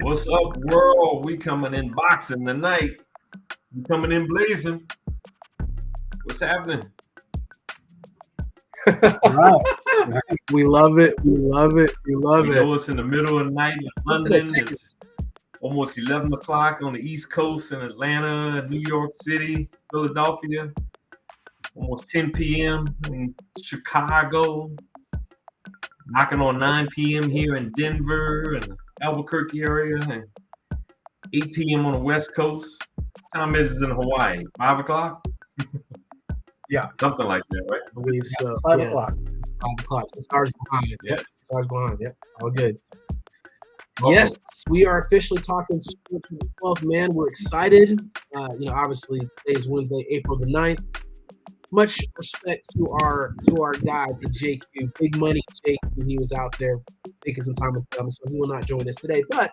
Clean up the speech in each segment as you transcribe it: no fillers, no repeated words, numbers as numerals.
What's up, world? We coming in boxing tonight. We coming in blazing. What's happening? Right. We love it. We love it. We love You it. know, it's in the middle of the night in Listen to London. It's Texas. almost 11 o'clock on the East Coast in Atlanta, New York City, Philadelphia. Almost 10 p.m. in Chicago. Knocking on 9 p.m. here in Denver and Albuquerque area. And 8 p.m. on the West Coast. Time is in Hawaii. 5 o'clock? Yeah. Something like that, right? I believe so. 5 Yeah. o'clock. 5 o'clock. So stars behind. Yeah. Yep. Stars behind. Yep. All good. Uh-oh. Yes, we are officially talking sports for the 12th, man. We're excited. Obviously today is Wednesday, April the 9th. Much respect to our guy, to JQ. Big money JQ. He was out there taking some time with them, so he will not join us today. But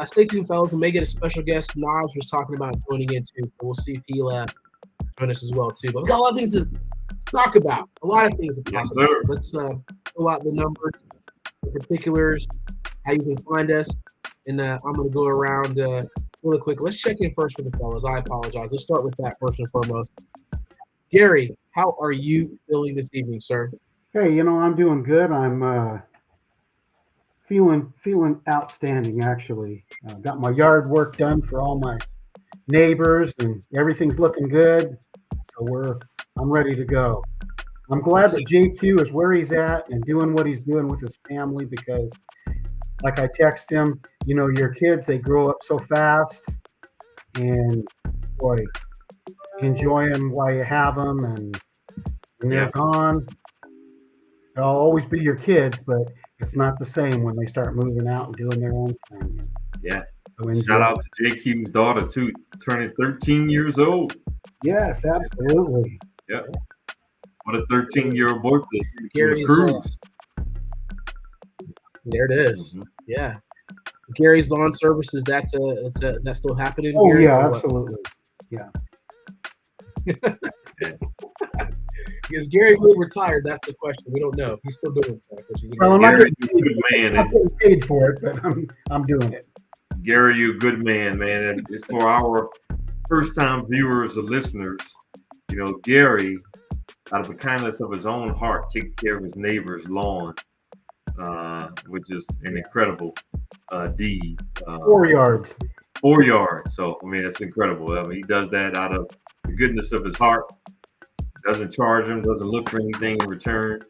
stay tuned, fellas. We may get a special guest. Naj was talking about joining in too, so we'll see if he'll join us as well too. But we got a lot of things to talk about. A lot of things to talk Yes, about. sir. Let's fill out the numbers, the particulars, how you can find us, and I'm going to go around really quick. Let's check in first with the fellas. I apologize. Let's start with that first and foremost. Gary, how are you feeling this evening, sir? Hey, I'm doing good. I'm feeling outstanding, actually. Got my yard work done for all my neighbors, and everything's looking good. So I'm ready to go. I'm glad that JQ is where he's at and doing what he's doing with his family, because like I text him, your kids, they grow up so fast, and boy, enjoy them while you have them, and when they're gone, they'll always be your kids, but it's not the same when they start moving out and doing their own thing. Yeah. So enjoy. Shout out to JQ's daughter, too, turning 13 years old. Yes, absolutely. Yeah. What a 13-year-old birthday. Gary's Cruise. There it is. Yeah. Gary's lawn services, is that still happening? Oh, Gary, yeah, or what? absolutely. Yeah. Is Gary really retired? That's the question. We don't know. He's still doing stuff. Well, I'm not Gary's getting a good man. I'm not getting paid for it, but I'm doing it. Gary, you're a good man, man. And it's for our first-time viewers or listeners. Gary, out of the kindness of his own heart, takes care of his neighbor's lawn, which is an incredible deed. 4 yards. 4 yards. So, that's incredible. He does that out of the goodness of his heart. Doesn't charge him, doesn't look for anything in return.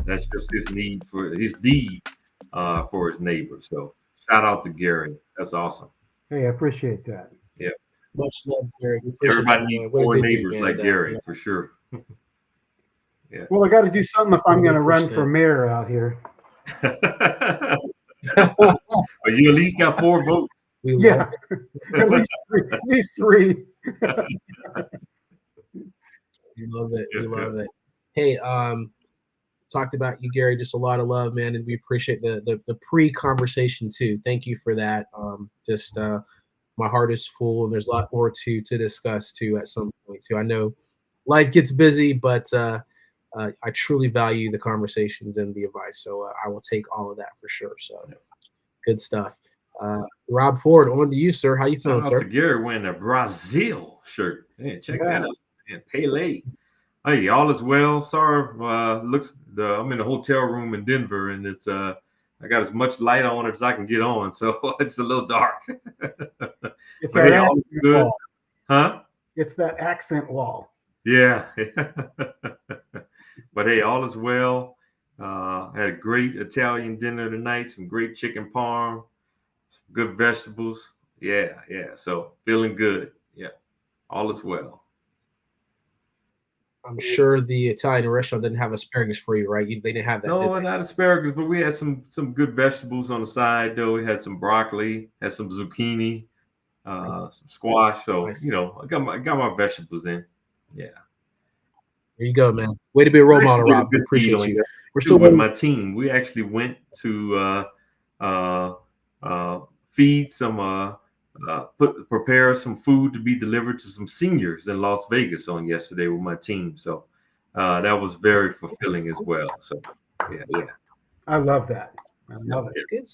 That's just his deed for his neighbor. So, shout out to Gary. That's awesome. Hey, I appreciate that. Yeah. Much love, Gary. Everybody needs more neighbors like Gary, for sure. Yeah. Well, I got to do something if I'm going to run for mayor out here. But you at least got 4 votes. Yeah, at least three. We love it. We love it. Hey, talked about you, Gary. Just a lot of love, man, and we appreciate the pre-conversation too. Thank you for that. My heart is full, and there's a lot more to discuss too at some point too. I know life gets busy, but I truly value the conversations and the advice. So I will take all of that for sure. So good stuff. Rob Ford, on to you, sir. How you feeling, Shout out sir? to Gary wearing a Brazil shirt. Man, check that out. And Pele. Hey, all is well. Sorry, I'm in a hotel room in Denver, and it's I got as much light on it as I can get on, so it's a little dark. It's that accent good. wall. Huh? It's that accent wall. Yeah. But hey, all is well. Had a great Italian dinner tonight, some great chicken parm, some good vegetables. Yeah. So feeling good. Yeah. All is well. I'm sure the Italian restaurant didn't have asparagus for you, right? They didn't have that. No, not asparagus, but we had some good vegetables on the side, though. We had some broccoli, had some zucchini, some squash. So, Nice. I got my vegetables in. Yeah. There you go, man. Way to be a role model, Rob. We appreciate you. We're still with my team. We actually went to feed some prepare some food to be delivered to some seniors in Las Vegas on yesterday with my team. So that was very fulfilling as well. So yeah. I love that. I love it. Good.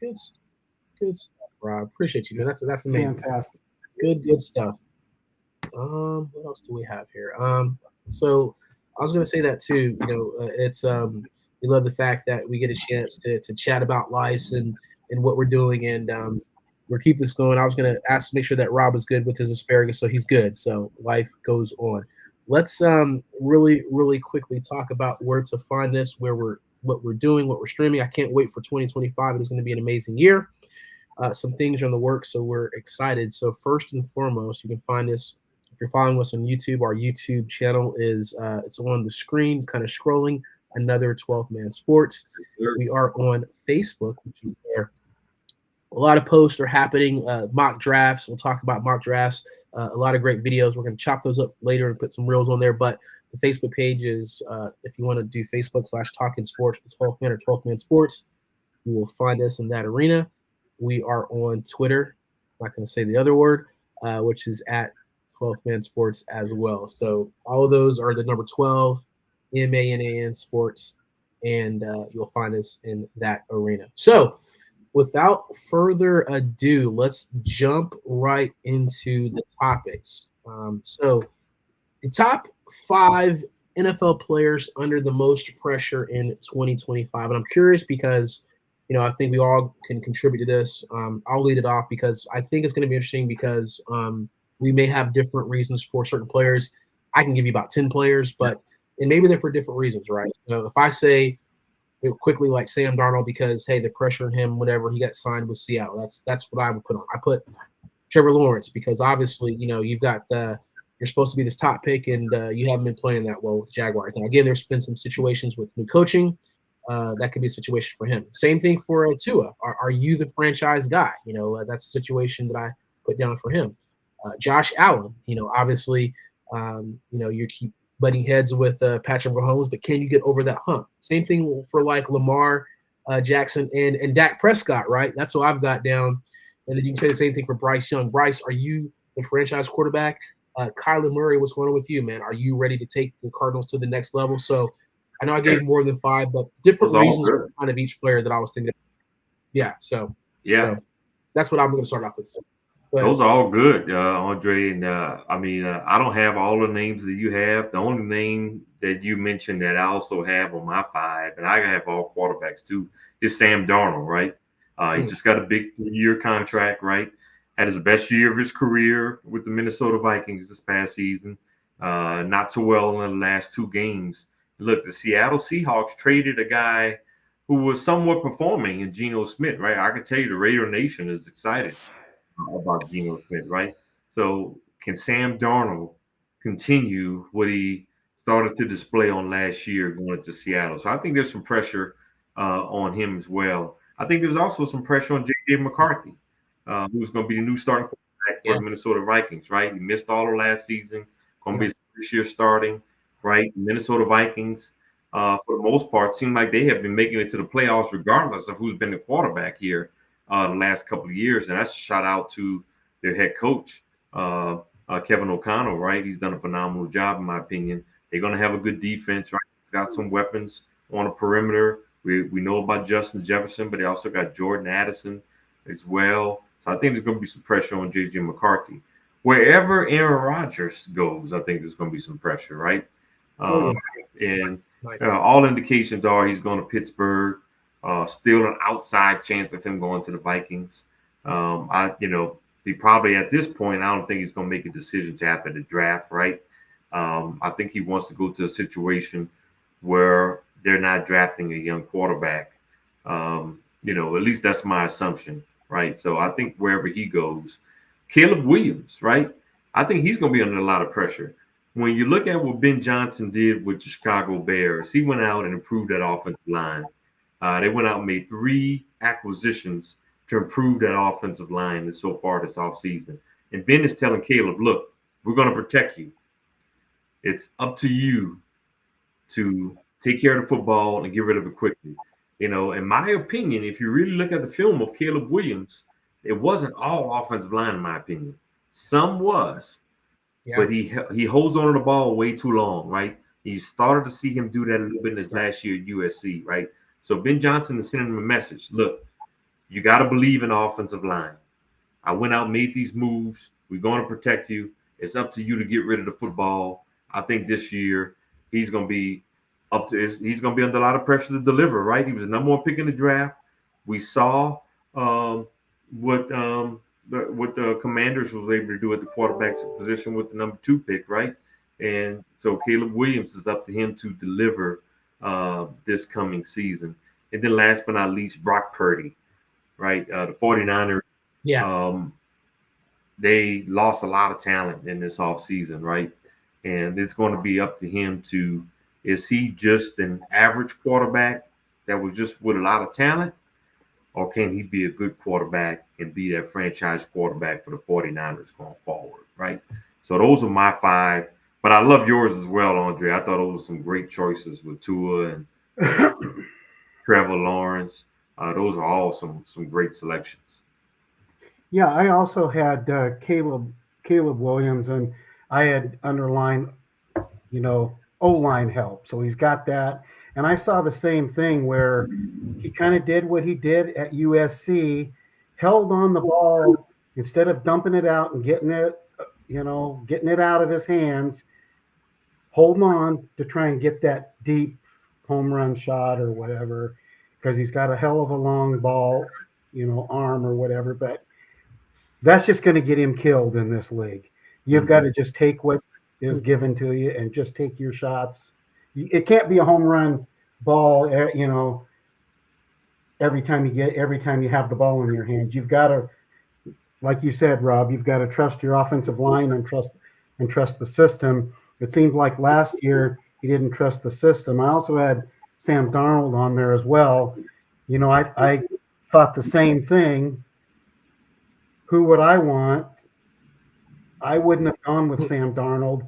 Good stuff, Rob. Appreciate you, man. That's amazing. Fantastic. Good stuff. What else do we have here? So I was gonna say that too. It's we love the fact that we get a chance to chat about life and what we're doing, and we'll keep this going. I was gonna ask to make sure that Rob is good with his asparagus, so he's good. So life goes on. Let's really quickly talk about where to find this, what we're doing, what we're streaming. I can't wait for 2025. It is going to be an amazing year. Some things are in the works, so we're excited. So first and foremost, you can find us if you're following us on YouTube. Our YouTube channel is it's on the screen, kind of scrolling. Another 12 Man Sports. We are on Facebook, which is where a lot of posts are happening. Mock drafts. We'll talk about mock drafts. A lot of great videos. We're going to chop those up later and put some reels on there. But the Facebook page is, if you want to do Facebook/Talkin Sports, the 12th Man or 12th Man Sports, you will find us in that arena. We are on Twitter. I'm not going to say the other word, which is at 12th Man Sports as well. So all of those are the number 12, MANAN Sports, and you'll find us in that arena. So without further ado, let's jump right into the topics. So the top 5 NFL players under the most pressure in 2025. And I'm curious because, I think we all can contribute to this. I'll lead it off because I think it's going to be interesting because we may have different reasons for certain players. I can give you about 10 players, and maybe they're for different reasons, right? So if I say quickly like Sam Darnold because, hey, the pressure on him, whatever, he got signed with Seattle. That's what I would put on. I put Trevor Lawrence because obviously, you've got you're supposed to be this top pick and you haven't been playing that well with the Jaguars. Now, again, there's been some situations with new coaching. That could be a situation for him. Same thing for Tua. Are you the franchise guy? That's a situation that I put down for him. Josh Allen, obviously, you keep butting heads with Patrick Mahomes, but can you get over that hump? Same thing for like Lamar Jackson and Dak Prescott, right? That's what I've got down. And then you can say the same thing for Bryce Young. Bryce, are you the franchise quarterback? Kyler Murray, what's going on with you, man? Are you ready to take the Cardinals to the next level? So I know I gave more than 5, but different reasons for kind of each player that I was thinking. Yeah, so that's what I'm going to start off with. Those are all good, Andre. And I don't have all the names that you have. The only name that you mentioned that I also have on my 5, and I have all quarterbacks too, is Sam Darnold, right? He just got a big 3-year contract, right? Had his best year of his career with the Minnesota Vikings this past season. Not so well in the last 2 games. Look, the Seattle Seahawks traded a guy who was somewhat performing in Geno Smith, right? I can tell you the Raider Nation is excited about Geno Smith, right? So can Sam Darnold continue what he started to display on last year going to Seattle? So I think there's some pressure on him as well. I think there's also some pressure on J.J. McCarthy, who's going to be the new starting quarterback for the Minnesota Vikings, right? He missed all of last season, going to be his first year starting, right? Minnesota Vikings, for the most part, seem like they have been making it to the playoffs regardless of who's been the quarterback here the last couple of years. And that's a shout out to their head coach, Kevin O'Connell, right? He's done a phenomenal job, in my opinion. They're going to have a good defense, right? He's got some weapons on the perimeter. We know about Justin Jefferson, but they also got Jordan Addison as well. So I think there's going to be some pressure on J.J. McCarthy. Wherever Aaron Rodgers goes, I think there's going to be some pressure, right? And all indications are he's going to Pittsburgh. Still an outside chance of him going to the Vikings. He probably at this point, I don't think he's going to make a decision to after the draft, right? I think he wants to go to a situation where they're not drafting a young quarterback. At least that's my assumption, right? So I think wherever he goes, Caleb Williams, right? I think he's going to be under a lot of pressure. When you look at what Ben Johnson did with the Chicago Bears, he went out and improved that offensive line. They went out and made 3 acquisitions to improve that offensive line so far this offseason. And Ben is telling Caleb, look, we're going to protect you. It's up to you to take care of the football and get rid of it quickly. In my opinion, if you really look at the film of Caleb Williams, it wasn't all offensive line, in my opinion. Some was, but he holds on to the ball way too long, right? You started to see him do that a little bit in his last year at USC, right? So Ben Johnson is sending him a message. Look, You got to believe in the offensive line. I went out and made these moves. We're going to protect you. It's up to you to get rid of the football. I think this year he's going to be he's going to be under a lot of pressure to deliver, right? He was the number 1 pick in the draft. We saw what the Commanders was able to do at the quarterback position with the number 2 pick, right? And so Caleb Williams is up to him to deliver this coming season. And then last but not least, Brock Purdy, right? The 49ers. Yeah. They lost a lot of talent in this offseason, right? And it's going to be up to him to, is he just an average quarterback that was just with a lot of talent? Or can he be a good quarterback and be that franchise quarterback for the 49ers going forward, right? So those are my 5. But I love yours as well, Andre. I thought those were some great choices with Tua and Trevor Lawrence. Those are all some great selections. Yeah, I also had Caleb Williams, and I had underlined, O-line help. So he's got that. And I saw the same thing where he kind of did what he did at USC, held on the ball instead of dumping it out and getting it out of his hands, holding on to try and get that deep home run shot or whatever, because he's got a hell of a long ball, arm or whatever. But that's just going to get him killed in this league. You've got to just take what is given to you and just take your shots. It can't be a home run ball, every time you have the ball in your hands. You've got to, like you said, Rob, you've got to trust your offensive line and trust the system. It seemed like last year he didn't trust the system. I also had Sam Darnold on there as well. I thought the same thing. Who would I want? I wouldn't have gone with Sam Darnold.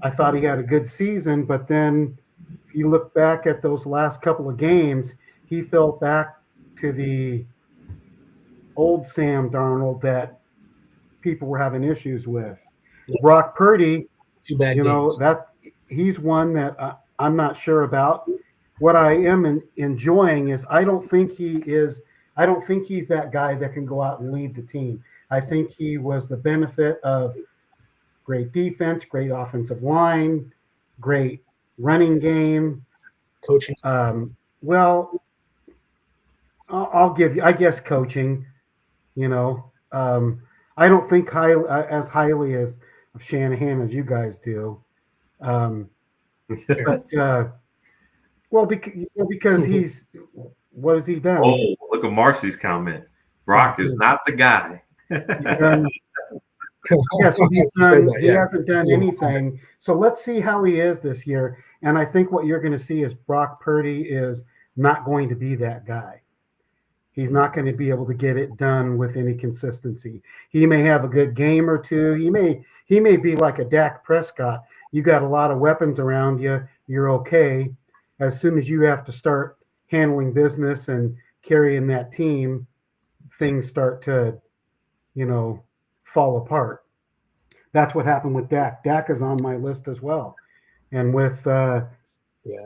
I thought he had a good season, but then if you look back at those last couple of games, he fell back to the old Sam Darnold that people were having issues with. Yeah. Brock Purdy, that he's one that I'm not sure about. What I am enjoying is I don't think he's that guy that can go out and lead the team. I think he was the benefit of great defense, great offensive line, great running game, coaching. Well, I'll give you, I guess, coaching. I don't think as highly as of Shanahan as you guys do. Because he's, what has he done? Oh, look at Marcy's comment. Brock is not the guy. He's done. Yeah, so he hasn't done anything. So let's see how he is this year. And I think what you're going to see is Brock Purdy is not going to be that guy. He's not going to be able to get it done with any consistency. He may have a good game or two. He may be like a Dak Prescott. You got a lot of weapons around you. You're okay. As soon as you have to start handling business and carrying that team, things start to, fall apart. That's what happened with Dak. Dak is on my list as well. And with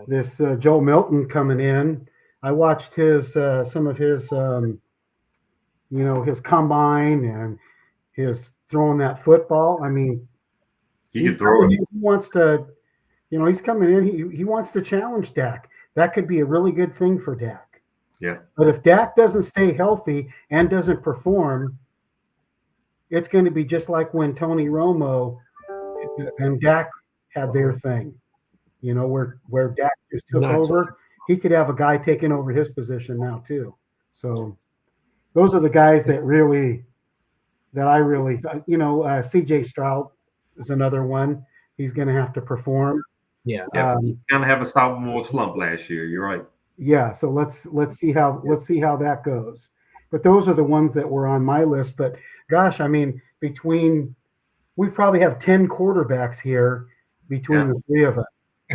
this Joe Milton coming in, I watched some of his his combine and his throwing that football. I mean, he's throwing. He wants to, he's coming in. He wants to challenge Dak. That could be a really good thing for Dak. Yeah. But if Dak doesn't stay healthy and doesn't perform, it's going to be just like when Tony Romo and Dak had their thing. Where Dak just took over. He could have a guy taking over his position now too. So those are the guys that I really thought, CJ Stroud is another one. He's going to have to perform. Yeah. He kind of have a sophomore slump last year. You're right. Yeah. So let's see how that goes. But those are the ones that were on my list. But gosh, I mean, we probably have 10 quarterbacks here between the three of us.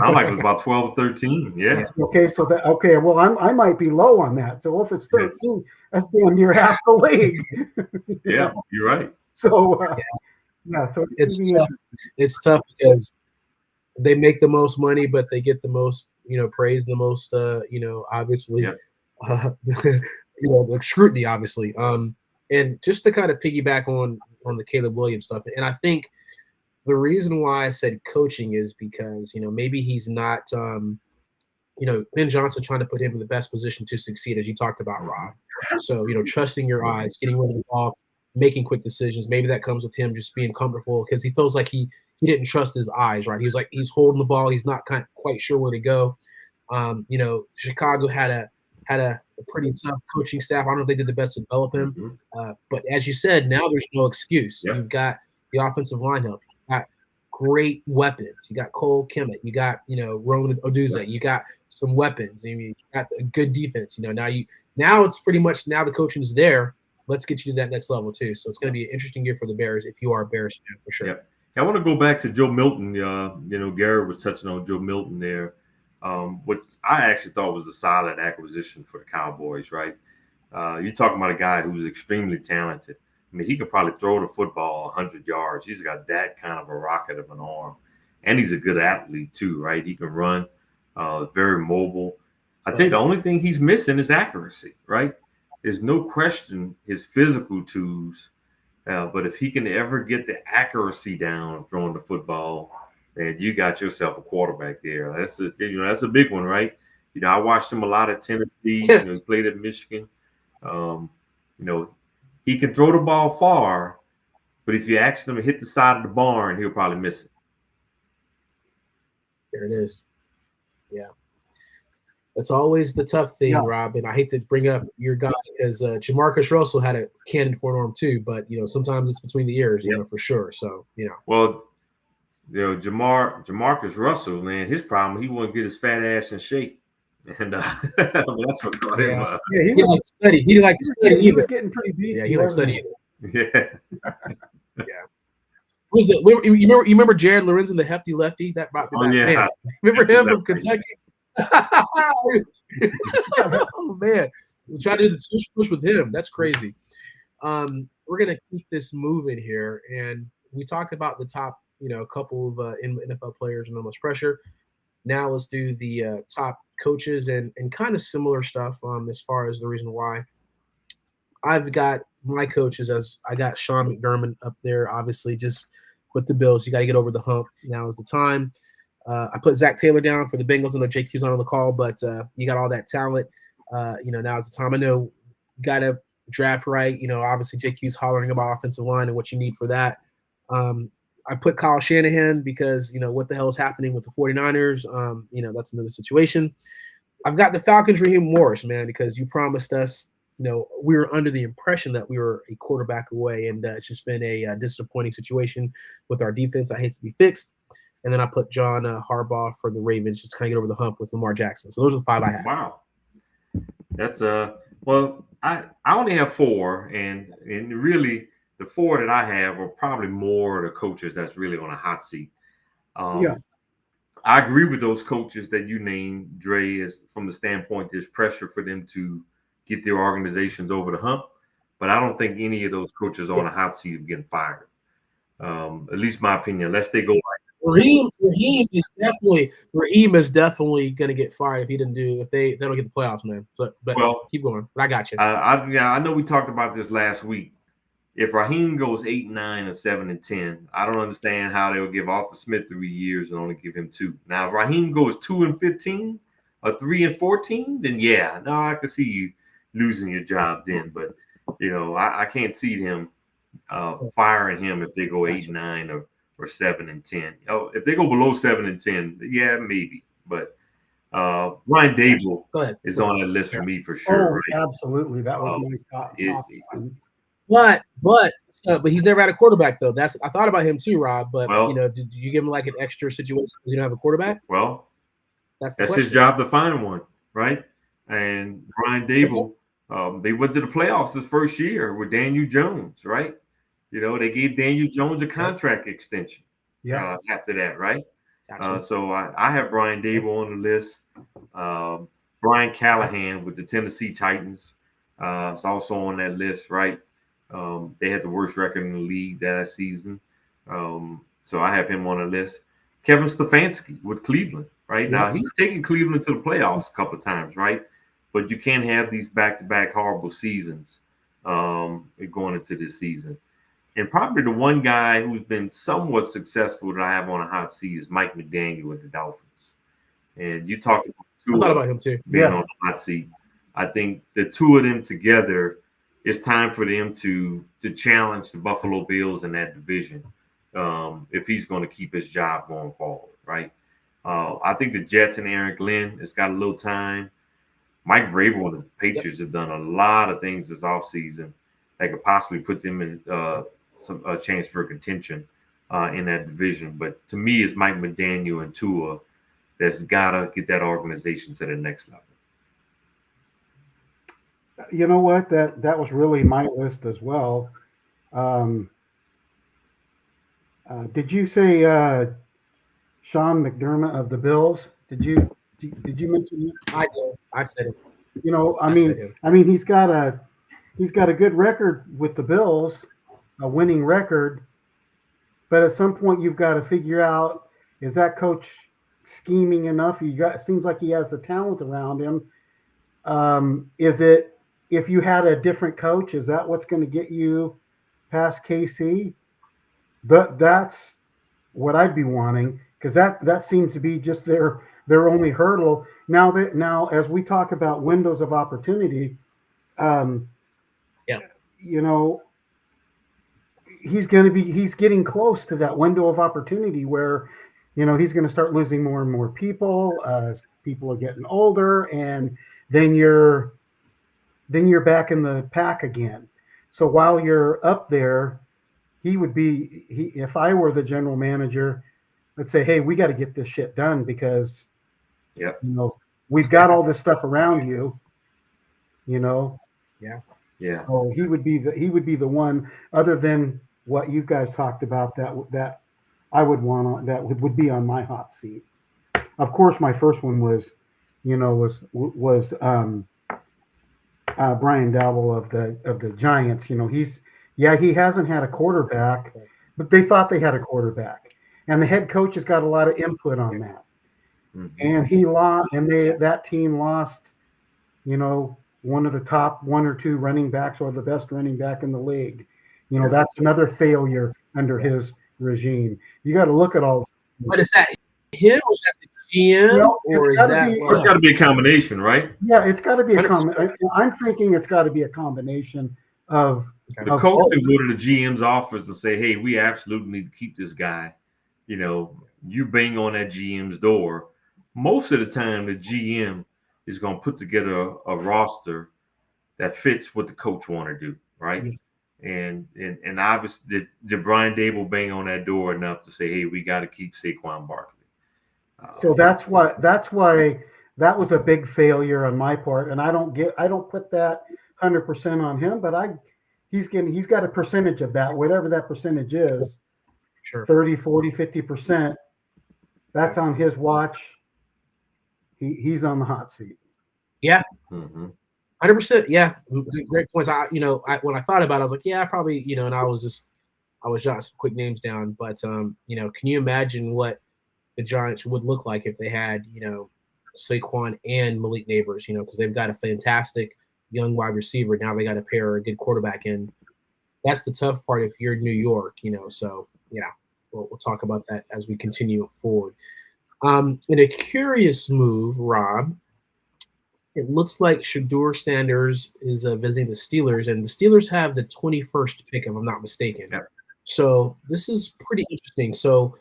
I'm like it was about 12 or 13. Yeah. Okay, well, I might be low on that. So if it's 13, that's damn near half the league. Yeah, you're right. So so it's tough because they make the most money, but they get the most, praise, the most, obviously, the scrutiny, obviously. And just to kind of piggyback on the Caleb Williams stuff, and I think the reason why I said coaching is because maybe he's not. Ben Johnson trying to put him in the best position to succeed, as you talked about, Rob. So, trusting your eyes, getting rid of the ball, making quick decisions. Maybe that comes with him just being comfortable because he feels like he didn't trust his eyes, right? He was like, he's holding the ball. He's not quite sure where to go. Chicago had a pretty tough coaching staff. I don't know if they did the best to develop him. But as you said, now there's no excuse. Yep. You've got the offensive line help. You've got great weapons. You got Cole Kemet. You got, Roman Oduze. Yep. You got some weapons. I mean, you got a good defense. Now it's pretty much now the coaching is there. Let's get you to that next level too. So it's going to be an interesting year for the Bears if you are a Bears fan for sure. Yep. I want to go back to Joe Milton. Garrett was touching on Joe Milton there, which I actually thought was a solid acquisition for the Cowboys, right? You're talking about a guy who's extremely talented. I mean, he could probably throw the football 100 yards. He's got that kind of a rocket of an arm. And he's a good athlete too, right? He can run, very mobile. I tell you, the only thing he's missing is accuracy, right? There's no question his physical tools, but if he can ever get the accuracy down of throwing the football, then you got yourself a quarterback there. That's a big one, right? I watched him a lot at Tennessee. He played at Michigan. He can throw the ball far, but if you ask him to hit the side of the barn, he'll probably miss it. There it is. Yeah. It's always the tough thing, Rob, and I hate to bring up your guy because Jamarcus Russell had a cannon for an arm too, but sometimes it's between the ears, for sure. So Well, Jamarcus Russell, man, his problem, he wouldn't get his fat ass in shape, and that's what got him. He liked to study. He liked to study. He was getting pretty deep. Yeah, he liked to study. Yeah. Who's you remember Jared Lorenzen, the hefty lefty that brought me back? Yeah. Man, remember him from Kentucky? Oh man, we try to do the tush push with him. That's crazy. We're gonna keep this moving here, and we talked about the top, a couple of NFL players and much pressure. Now let's do the top coaches and kind of similar stuff. As far as the reason why I've got my coaches, as I got Sean McDermott up there, obviously just with the Bills. You got to get over the hump. Now is the time. I put Zach Taylor down for the Bengals. I know JQ's not on the call, but you got all that talent. Now is the time. I know you got to draft right. Obviously JQ's hollering about offensive line and what you need for that. I put Kyle Shanahan because, what the hell is happening with the 49ers? That's another situation. I've got the Falcons, Raheem Morris, man, because you promised us, we were under the impression that we were a quarterback away, and it's just been a disappointing situation with our defense that has to be fixed. And then I put John Harbaugh for the Ravens, just kind of get over the hump with Lamar Jackson. So those are the 5 I have. Wow. That's well, I only have 4, and really the 4 that I have are probably more the coaches that's really on a hot seat. I agree with those coaches that you named, Dre, is from the standpoint there's pressure for them to get their organizations over the hump, but I don't think any of those coaches on a hot seat are getting fired. At least my opinion, unless they go like Raheem is definitely going to get fired if they don't get the playoffs, man. So, but keep going. But I got you. I know we talked about this last week. If Raheem goes 8-9 or 7-10, I don't understand how they'll give Arthur Smith 3 years and only give him 2. Now, if Raheem goes 2-15 or 3-14, then I could see you losing your job then. But I can't see him firing him if they go 8-9 or 7-10. If they go below 7-10, maybe. But Brian Dable is on that list for me for sure. Right? Absolutely, that was my top. But he's never had a quarterback though. I thought about him too, Rob. But did you give him like an extra situation because you don't have a quarterback? Well, that's his job to find one, right? And Brian Dable, they went to the playoffs his first year with Daniel Jones, right? They gave Daniel Jones a contract extension. After that, right? Gotcha. So I have Brian Dable on the list. Brian Callahan with the Tennessee Titans is also on that list, right? They had the worst record in the league that season. So I have him on the list. Kevin Stefanski with Cleveland, right? Now he's taken Cleveland to the playoffs a couple of times, right? but you can't have these back-to-back horrible seasons going into this season. And probably the one guy who's been somewhat successful that I have on a hot seat is Mike McDaniel with the Dolphins. And you talked about I thought about him too. Being on the hot seat. I think the two of them together, it's time for them to challenge the Buffalo Bills in that division if he's going to keep his job going forward, right? I think the Jets and Aaron Glenn has got a little time. Mike Vrabel and the Patriots have done a lot of things this offseason that could possibly put them in a chance for contention in that division. But to me, it's Mike McDaniel and Tua that's got to get that organization to the next level. You know what? That was really my list as well. Did you say Sean McDermott of the Bills? Did you mention that? I did. I said it. You know, I mean, he's got a good record with the Bills, a winning record. But at some point, you've got to figure out, is that coach scheming enough? It seems like he has the talent around him. Is it, if you had a different coach, is that what's going to get you past KC? That's what I'd be wanting, because that seems to be just their only hurdle. Now, as we talk about windows of opportunity, you know, he's getting close to that window of opportunity where, you know, he's going to start losing more and more people as people are getting older, and then you're back in the pack again. So while you're up there, if I were the general manager, I'd say, hey, we got to get this shit done because, you know, we've got all this stuff around you, you know. Yeah. So he would be the one, other than what you guys talked about, that I would want on, that would be on my hot seat. Of course, my first one was Brian Daboll of the Giants. You know, he hasn't had a quarterback, but they thought they had a quarterback, and the head coach has got a lot of input on that. Mm-hmm. And he lost, and that team lost, you know, one of the top one or two running backs, or the best running back in the league. You know, that's another failure under his regime. You got to look at all. But is that him? Or is that the GM? Well, it's got to be a combination, right? Yeah, it's got to be a combination. I'm thinking it's got to be a combination of the coach can go to the GM's office and say, "Hey, we absolutely need to keep this guy." You know, you bang on that GM's door. Most of the time, the GM is going to put together a roster that fits what the coach want to do, right? Yeah. And obviously, did Brian Daboll bang on that door enough to say, "Hey, we got to keep Saquon Barkley"? So that's why that was a big failure on my part, and I don't put that 100% on him, but he's got a percentage of that, whatever that percentage is, sure. 30, 40, 50%. That's on his watch. He's on the hot seat. Yeah. 100%. Yeah. Great points. When I thought about it, I was like, yeah, probably, you know, and I was jotting some quick names down, but you know, can you imagine what the Giants would look like if they had, you know, Saquon and Malik Neighbors, you know, because they've got a fantastic young wide receiver. Now they got to pair a good quarterback in. That's the tough part if you're in New York, you know. So yeah, we'll talk about that as we continue forward. In a curious move, Rob, it looks like Shedeur Sanders is visiting the Steelers, and the Steelers have the 21st pick, if I'm not mistaken. Yeah. So this is pretty interesting. So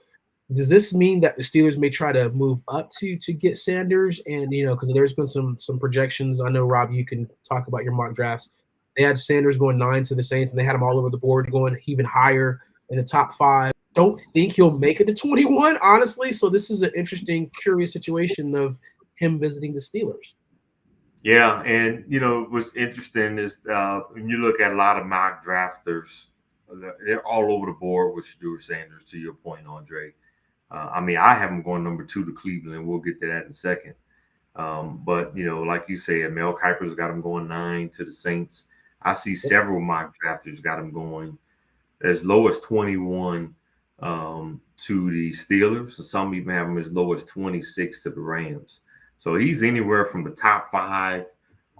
does this mean that the Steelers may try to move up to get Sanders? And, you know, because there's been some projections. I know, Rob, you can talk about your mock drafts. They had Sanders going 9 to the Saints, and they had him all over the board going even higher in the top 5. Don't think he'll make it to 21, honestly. So this is an interesting, curious situation of him visiting the Steelers. Yeah, and, you know, what's interesting is when you look at a lot of mock drafters, they're all over the board with Shedeur Sanders, to your point, Andre. I mean, I have him going number 2 to Cleveland. We'll get to that in a second. But, you know, like you said, Mel Kiper's got him going 9 to the Saints. I see several mock drafters got him going as low as 21 to the Steelers. So some even have him as low as 26 to the Rams. So he's anywhere from the top 5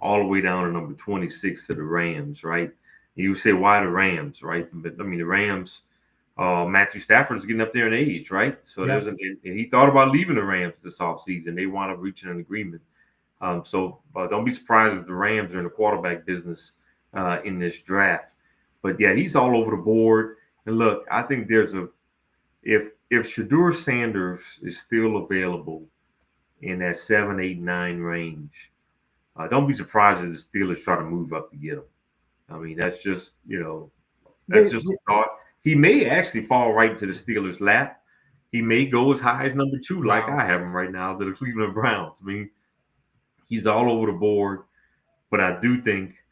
all the way down to number 26 to the Rams, right? And you say, why the Rams, right? But I mean, the Rams, Matthew Stafford's getting up there in age, right? So and he thought about leaving the Rams this offseason. They wound up reaching an agreement. So don't be surprised if the Rams are in the quarterback business in this draft. But yeah, he's all over the board. And look, I think there's if Shedeur Sanders is still available in that 7, 8, 9 range, don't be surprised if the Steelers try to move up to get him. I mean, that's just that's just a thought. He may actually fall right into the Steelers' lap. He may go as high as number 2, like I have him right now, to the Cleveland Browns. I mean, he's all over the board, but I do think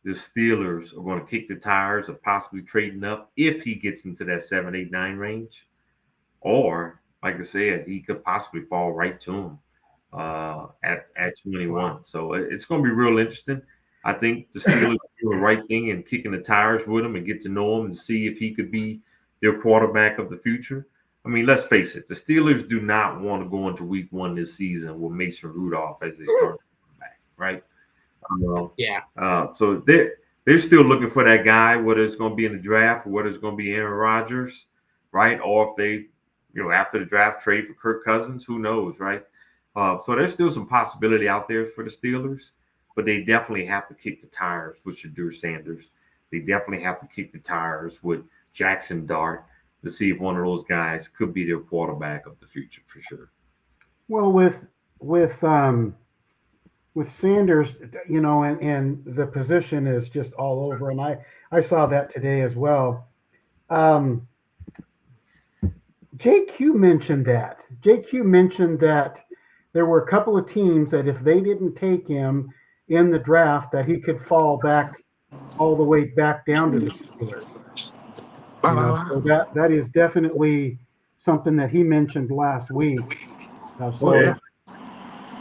the Steelers are going to kick the tires of possibly trading up if he gets into that 7, 8, 9 range. Or, like I said, he could possibly fall right to him at 21. Wow. So it's going to be real interesting. I think the Steelers do the right thing and kicking the tires with him and get to know him and see if he could be their quarterback of the future. I mean, let's face it, the Steelers do not want to go into week 1 this season with Mason Rudolph as they start back, right? So they're still looking for that guy, whether it's going to be in the draft or whether it's going to be Aaron Rodgers, right? Or if they, after the draft trade for Kirk Cousins, who knows, right? So there's still some possibility out there for the Steelers, but they definitely have to kick the tires with Shedeur Sanders. They definitely have to kick the tires with Jackson Dart to see if one of those guys could be their quarterback of the future for sure. Well, with Sanders, and the position is just all over, and I saw that today as well. JQ mentioned that. JQ mentioned that there were a couple of teams that if they didn't take him in the draft, that he could fall back all the way back down to the Steelers. So that is definitely something that he mentioned last week. So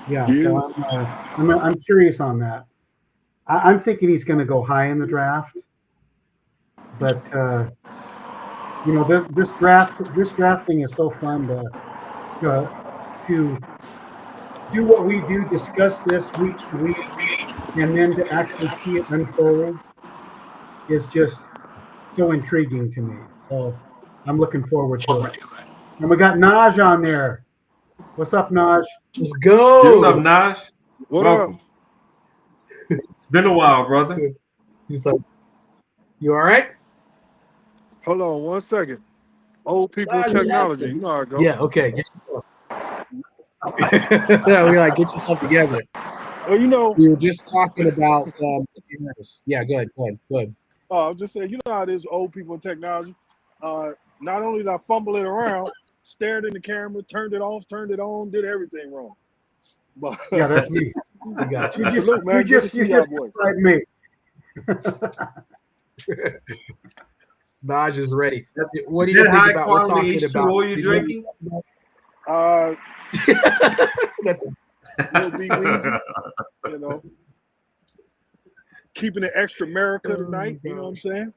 I'm curious on that. I'm thinking he's going to go high in the draft, but this draft thing is so fun to do what we do, discuss this week to week, and then to actually see it unfold is just so intriguing to me. So I'm looking forward to it. And we got Naj on there. What's up, Naj? Let's go. What's up, Naj? Welcome. Up? It's been a while, brother. He's like, you all right? Hold on 1 second. Old people in technology. You know how it goes. Yeah, okay. We're like, get yourself together. Well, we were just talking about yeah, good. I was just saying, you know how it is with old people in technology. Not only did I fumble it around, stared in the camera, turned it off, turned it on, did everything wrong. But yeah, that's me. I got you. You just described me. Naj is ready. What do you think about we're talking about? What are you drinking? That's little B Weezy, keeping it extra America tonight. You know what I'm saying?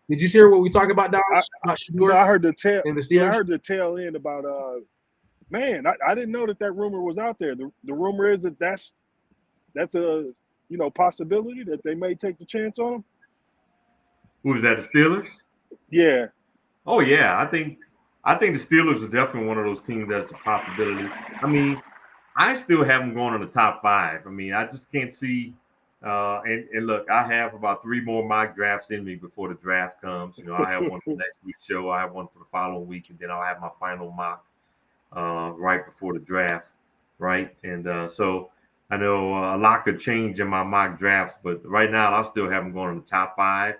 Did you hear what we talked about, Don? I heard the tail. I heard the tail end about. Man, I didn't know that rumor was out there. The rumor is that's a possibility that they may take the chance on him. Who was that? The Steelers? Yeah. Oh yeah, I think the Steelers are definitely one of those teams that's a possibility. I mean, I still have them going in the top 5. I mean, I just can't see. And look, I have about 3 more mock drafts in me before the draft comes. I have one for next week's show. I have one for the following week, and then I'll have my final mock right before the draft, right? And so I know a lot could change in my mock drafts, but right now I still have them going in the top 5.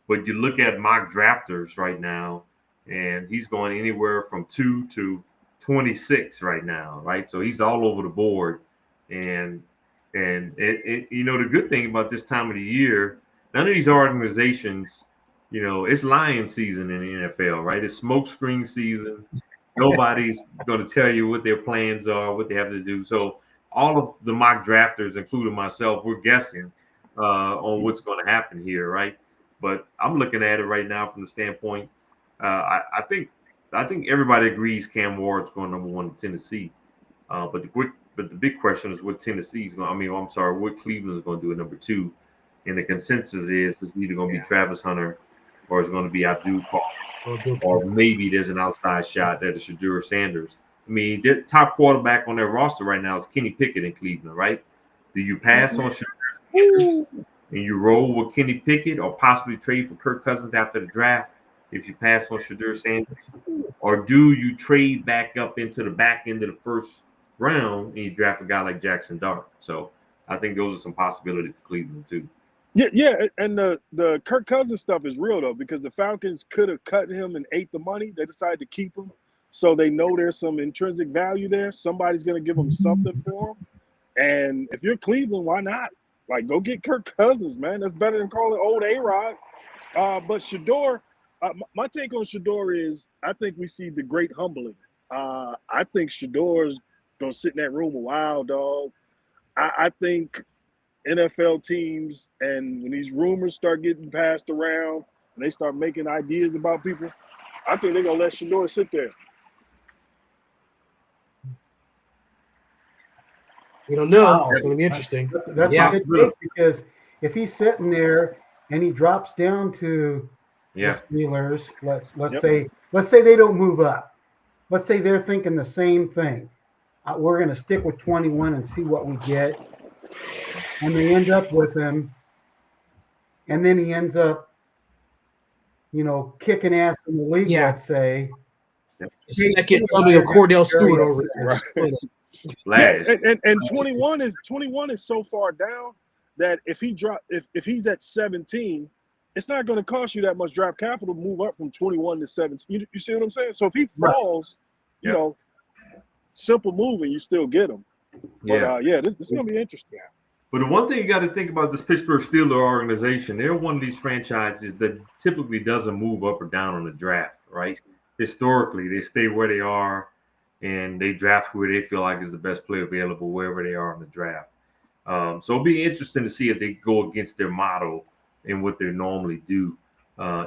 But you look at mock drafters right now, and he's going anywhere from 2 to 26 right now, right? So he's all over the board. And the good thing about this time of the year, none of these organizations, it's lion season in the NFL, right? It's smokescreen season. Nobody's going to tell you what their plans are, what they have to do. So all of the mock drafters, including myself, we're guessing on what's going to happen here, right? But I'm looking at it right now from the standpoint, I think I think everybody agrees Cam Ward's going number 1 in Tennessee. But the big question is what Tennessee's going. I mean, I'm sorry, what Cleveland's going to do at number 2. And the consensus is it's either going to be Travis Hunter or it's going to be Abdul Carter, or maybe there's an outside shot that is Shedeur Sanders. I mean, the top quarterback on their roster right now is Kenny Pickett in Cleveland, right? Do you pass on Shedeur Sanders and you roll with Kenny Pickett, or possibly trade for Kirk Cousins after the draft if you pass on Shedeur Sanders? Or do you trade back up into the back end of the first round and you draft a guy like Jackson Dart? So I think those are some possibilities for Cleveland too. Yeah, and the Kirk Cousins stuff is real though, because the Falcons could have cut him and ate the money. They decided to keep him, so they know there's some intrinsic value there. Somebody's going to give them something for him, and if you're Cleveland, why not? Like, go get Kirk Cousins, man. That's better than calling old A-Rod. But Shedeur, my take on Shedeur is I think we see the great humbling. I think Shedeur's going to sit in that room a while, dog. I think NFL teams, and when these rumors start getting passed around and they start making ideas about people, I think they're going to let Shedeur sit there. We don't know. Wow. It's going to be interesting. That's a good take, because if he's sitting there and he drops down to the Steelers, let's say they don't move up. Let's say they're thinking the same thing. We're going to stick with 21 and see what we get. And they end up with him, and then he ends up, kicking ass in the league, let's say. Second coming of Cordell Stewart over there. And 21 is so far down that if he's at 17, it's not going to cost you that much draft capital to move up from 21 to 17. You see what I'm saying? So if he falls, simple move and you still get him. But this is going to be interesting. But the one thing you got to think about this Pittsburgh Steelers organization, they're one of these franchises that typically doesn't move up or down on the draft, right? Historically, they stay where they are, and they draft where they feel like is the best player available wherever they are in the draft. So it'll be interesting to see if they go against their model and what they normally do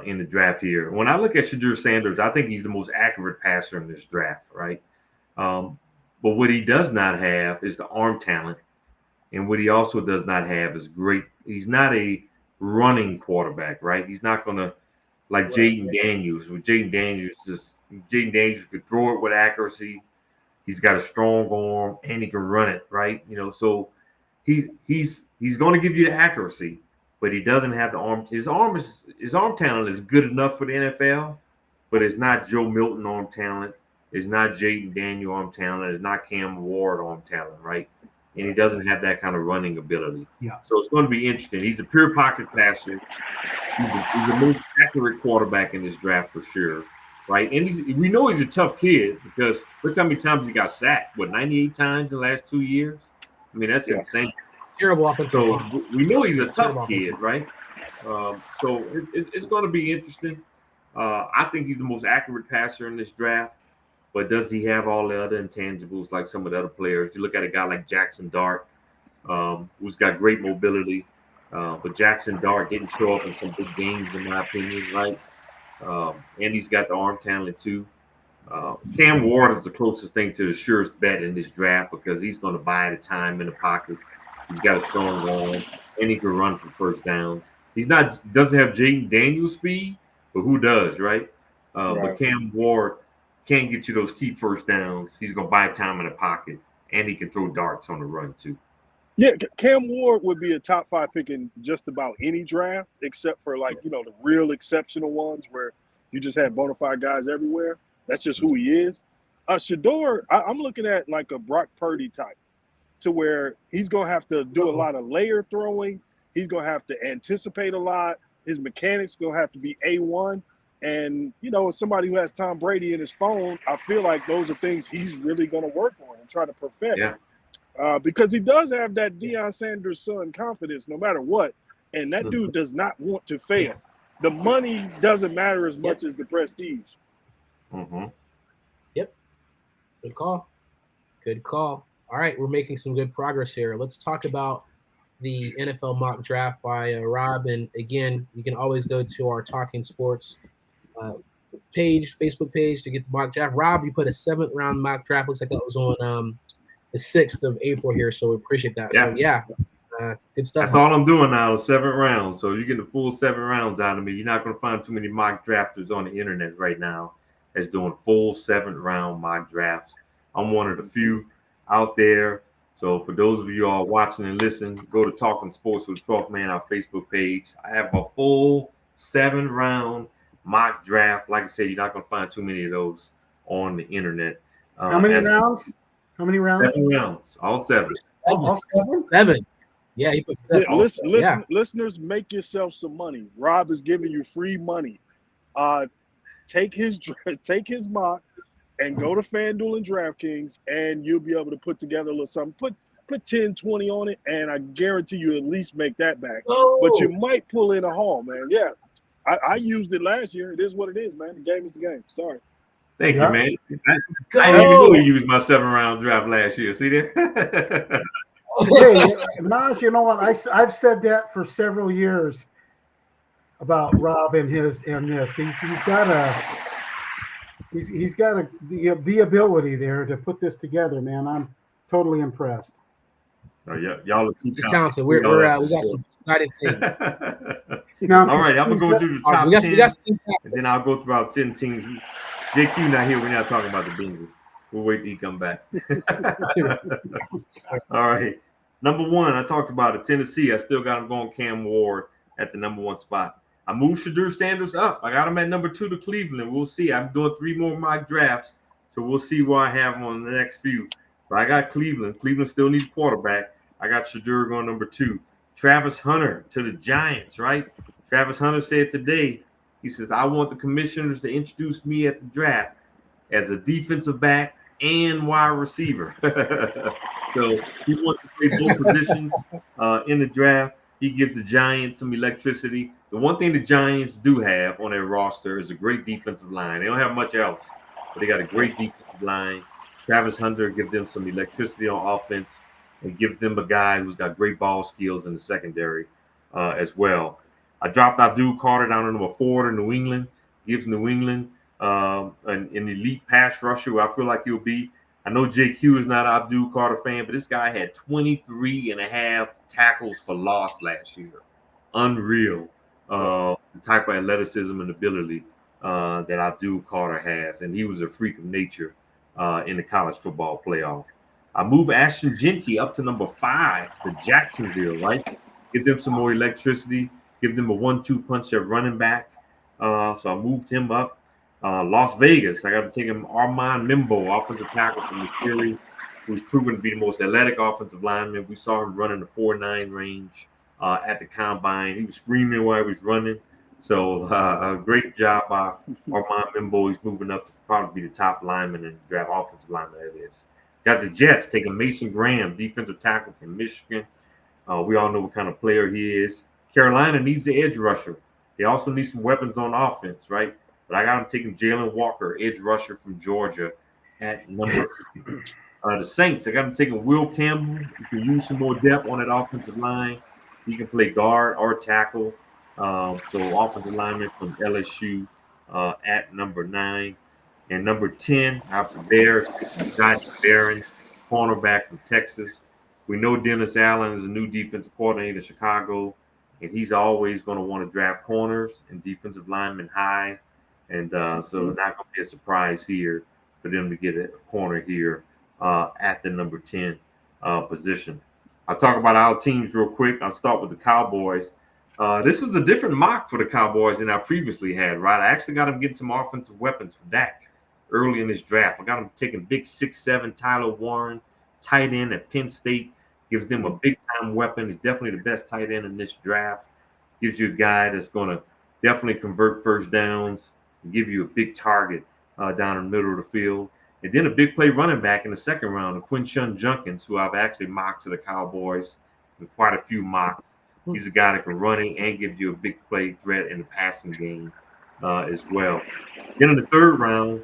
in the draft here. When I look at Shedeur Sanders, I think he's the most accurate passer in this draft, right? But what he does not have is the arm talent. And what he also does not have is he's not a running quarterback, right? He's not going to, like Jaden Daniels. With Jaden Daniels could throw it with accuracy. He's got a strong arm and he can run it, right? So he's going to give you the accuracy, but he doesn't have the arm. His arm talent is good enough for the NFL, but it's not Joe Milton arm talent. It's not Jaden Daniel arm talent. It's not Cam Ward arm talent, right? And he doesn't have that kind of running ability. Yeah. So it's going to be interesting. He's a pure pocket passer. He's the most accurate quarterback in this draft for sure, right? And we know he's a tough kid because look how many times he got sacked. 98 times in the last 2 years? I mean, that's insane. Terrible offensive. So we know he's a tough kid, right? So it's going to be interesting. I think he's the most accurate passer in this draft. But does he have all the other intangibles like some of the other players? You look at a guy like Jackson Dart, who's got great mobility. But Jackson Dart didn't show up in some big games, in my opinion, right? And he's got the arm talent, too. Cam Ward is the closest thing to the surest bet in this draft because he's going to buy the time in the pocket. He's got a strong arm, and he can run for first downs. Doesn't have Jaden Daniels speed, but who does, right? But Cam Ward can get you those key first downs. He's going to buy time in the pocket, and he can throw darts on the run, too. Yeah, Cam Ward would be a top 5 pick in just about any draft, except for, the real exceptional ones where you just have bona fide guys everywhere. That's just who he is. Shedeur, I'm looking at like a Brock Purdy type, to where he's going to have to do a lot of layer throwing. He's going to have to anticipate a lot. His mechanics going to have to be A1. And, as somebody who has Tom Brady in his phone, I feel like those are things he's really going to work on and try to perfect. Yeah. Because he does have that Deion Sanders son confidence no matter what. And that dude does not want to fail. The money doesn't matter as much as the prestige. Mm-hmm. Yep. Good call. All right, we're making some good progress here. Let's talk about the NFL mock draft by Rob. And again, you can always go to our Talkin Sports Facebook page to get the mock draft. Rob, you put a 7th round mock draft. Looks like that was on the 6th of April here, so we appreciate that. So good stuff. That's all I'm doing now, 7 rounds. So you get the full 7 rounds out of me. You're not going to find too many mock drafters on the internet right now that's doing full 7th round mock drafts. I'm one of the few out there. So for those of you all watching and listening, go to Talkin Sports with 12th Man, our Facebook page. I have a full 7 round mock draft. Like I said, you're not going to find too many of those on the internet. How many rounds? 7 rounds. All 7. All 7? 7. Yeah, he put 7. Listeners, make yourself some money. Rob is giving you free money. Take his mock and go to FanDuel and DraftKings, and you'll be able to put together a little something. Put 10, 20 on it, and I guarantee you at least make that back. Oh. But you might pull in a haul, man. Yeah, I used it last year. It is what it is, man. The game is the game. Sorry. Thank you, man. I didn't even know you used my 7 round draft last year. See there? Hey, Naj, you know what? I've said that for several years about Rob and this. He's got the ability there to put this together, man. I'm totally impressed. Oh yeah, y'all are too talented. We got some exciting things. Now, all right, I'm gonna go through the top 10, and then I'll go through our 10 teams. JQ not here. We're not talking about the Bengals. We'll wait till he come back. All right. Number 1, I talked about it. Tennessee. I still got him going Cam Ward at the number 1 spot. I moved Shadur Sanders up. I got him at number 2 to Cleveland. We'll see. I'm doing 3 more mock drafts, so we'll see where I have him on the next few. But I got Cleveland. Cleveland still needs a quarterback. I got Shadur going number 2. Travis Hunter to the Giants, right? Travis Hunter said today, he says, I want the commissioners to introduce me at the draft as a defensive back and wide receiver. So he wants to play both positions in the draft. He gives the Giants some electricity. The one thing the Giants do have on their roster is a great defensive line. They don't have much else, but they got a great defensive line. Travis Hunter gives them some electricity on offense and give them a guy who's got great ball skills in the secondary as well. I dropped Abdul Carter down to number 4 to New England. Gives New England an elite pass rusher who I feel like he'll be. I know JQ is not an Abdul Carter fan, but this guy had 23.5 tackles for loss last year. Unreal. The type of athleticism and ability that Abdul Carter has. And he was a freak of nature in the college football playoff. I move Ashton Genty up to number 5 to Jacksonville, right? Give them some more electricity. Give them a 1-2 punch at running back. So I moved him up. Las Vegas, I got to take him Armand Mimbo, offensive tackle from Missouri, who's proven to be the most athletic offensive lineman. We saw him running the 4.9 range at the combine. He was screaming while he was running. So a great job by Armand Mimbo. He's moving up to probably be the top lineman and draft offensive lineman, that is. Got the Jets taking Mason Graham, defensive tackle from Michigan. We all know what kind of player he is. Carolina needs the edge rusher. They also need some weapons on offense, right? But I got him taking Jalen Walker, edge rusher from Georgia, at number 2. The Saints, I got him taking Will Campbell. You can use some more depth on that offensive line. He can play guard or tackle. So offensive lineman from LSU at number 9. And number 10, after Bears, Josh Barron, cornerback from Texas. We know Dennis Allen is a new defensive coordinator in Chicago, and he's always going to want to draft corners and defensive linemen high. And so not going to be a surprise here for them to get a corner here at the number 10 position. I'll talk about our teams real quick. I'll start with the Cowboys. This is a different mock for the Cowboys than I previously had, right? I actually got them getting some offensive weapons for Dak early in this draft. I got them taking big 6'7" Tyler Warren, tight end at Penn State. Gives them a big-time weapon. He's definitely the best tight end in this draft. Gives you a guy that's going to definitely convert first downs, give you a big target down in the middle of the field. And then a big play running back in the second round, Quinshon Judkins, who I've actually mocked to the Cowboys in quite a few mocks. He's a guy that can run it and give you a big play threat in the passing game as well. Then in the third round,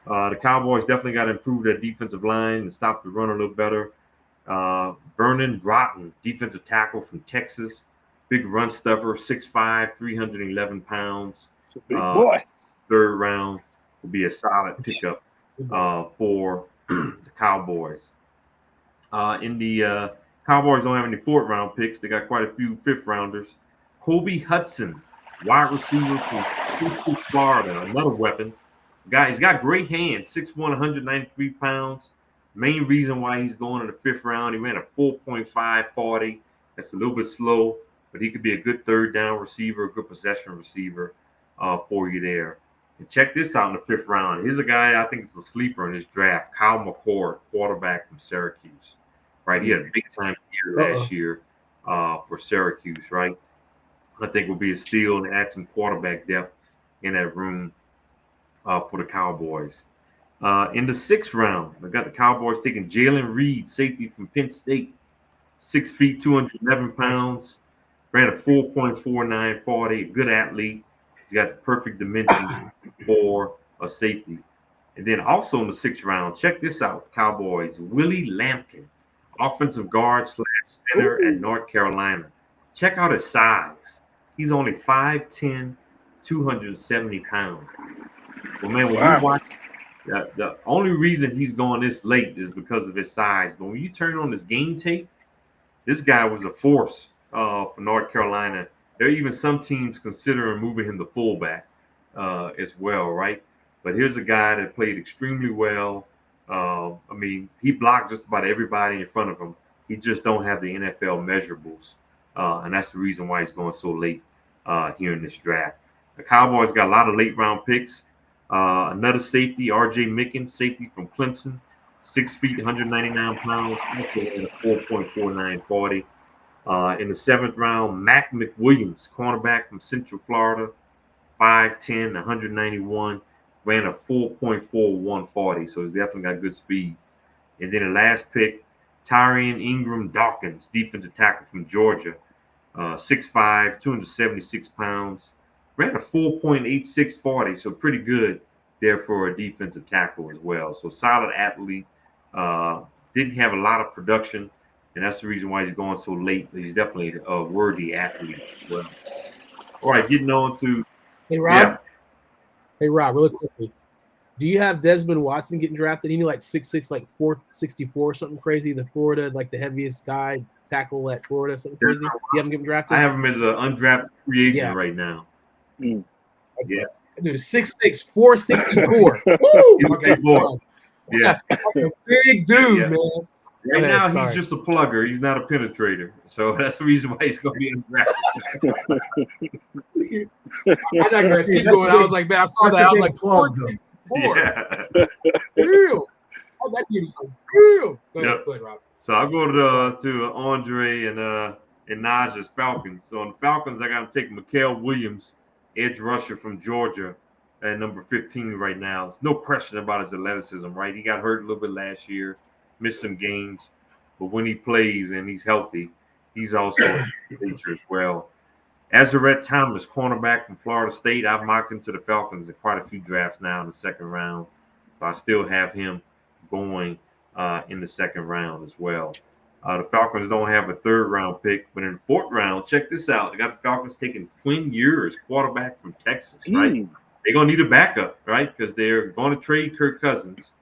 the Cowboys definitely got to improve their defensive line and stop the run a little better. Vernon Broughton, defensive tackle from Texas, big run stuffer, 6'5", 311 pounds. It's a big boy. third round will be a solid pickup for the Cowboys. In the Cowboys don't have any fourth round picks. They got quite a few fifth rounders. Kobe Hudson, wide receiver from Central Florida, another weapon. Guy, he's got great hands, 6'1", 193 pounds. Main reason why he's going in the fifth round, he ran a 4.540. That's a little bit slow, but he could be a good third down receiver, a good possession receiver for you there. And check this out in the fifth round. Here's a guy I think is a sleeper in this draft, Kyle McCord, quarterback from Syracuse. Right, he had a big time year last year for Syracuse. Right, I think will be a steal and add some quarterback depth in that room for the Cowboys. In the sixth round, I got the Cowboys taking Jalen Reed, safety from Penn State, 6 feet, 211 pounds, ran a 4.4940, a good athlete. He's got the perfect dimensions for a safety. And then also in the sixth round, check this out, Cowboys, Willie Lampkin, offensive guard / center at North Carolina. Check out his size. He's only 5'10", 270 pounds. Well, man, when you watch, the only reason he's going this late is because of his size. But when you turn on his game tape, this guy was a force for North Carolina. There are even some teams considering moving him to fullback as well, right? But here's a guy that played extremely well. I mean, he blocked just about everybody in front of him. He just don't have the NFL measurables, and that's the reason why he's going so late here in this draft. The Cowboys got a lot of late round picks. Another safety, R.J. Mickens, safety from Clemson, 6 feet, 199 pounds, also at a 4.4940. In the seventh round, Mac McWilliams, cornerback from Central Florida, 5'10", 191, ran a 4.4140, so he's definitely got good speed. And then the last pick, Tyrion Ingram Dawkins, defensive tackle from Georgia, 6'5", 276 pounds, ran a 4.8640, so pretty good there for a defensive tackle as well. So solid athlete, didn't have a lot of production, and that's the reason why he's going so late. But he's definitely a worthy athlete as well. All right, getting on to Hey Rob, really quickly, do you have Desmond Watson getting drafted? He knew like 6'6", like 464, something crazy. The Florida, like the heaviest guy tackle at Florida, something crazy. You haven't getting drafted? I have him as an undrafted free agent right now. Okay. Yeah, dude, 6'6", 464. Woo! Okay, big boy. Yeah, big dude, man. Right now, he's just a plugger. He's not a penetrator. So that's the reason why he's going to be undrafted. I digress. Keep going. I was like, man, I saw that. I was like, 464. Yeah. Ew. Oh, that dude is so ew. Go ahead, Rob. So I'll go to Andre and Naj's Falcons. So on the Falcons, I got to take Mikael Williams, edge rusher from Georgia, at number 15 right now. There's no question about his athleticism, right? He got hurt a little bit last year, missed some games, but when he plays and he's healthy, he's also a feature as well. Azarette Thomas, cornerback from Florida State. I've mocked him to the Falcons in quite a few drafts now in the second round. So I still have him going in the second round as well. The Falcons don't have a third round pick, but in the fourth round, check this out. They got the Falcons taking Quinn Ewers, quarterback from Texas, right? They're going to need a backup, right? Because they're going to trade Kirk Cousins.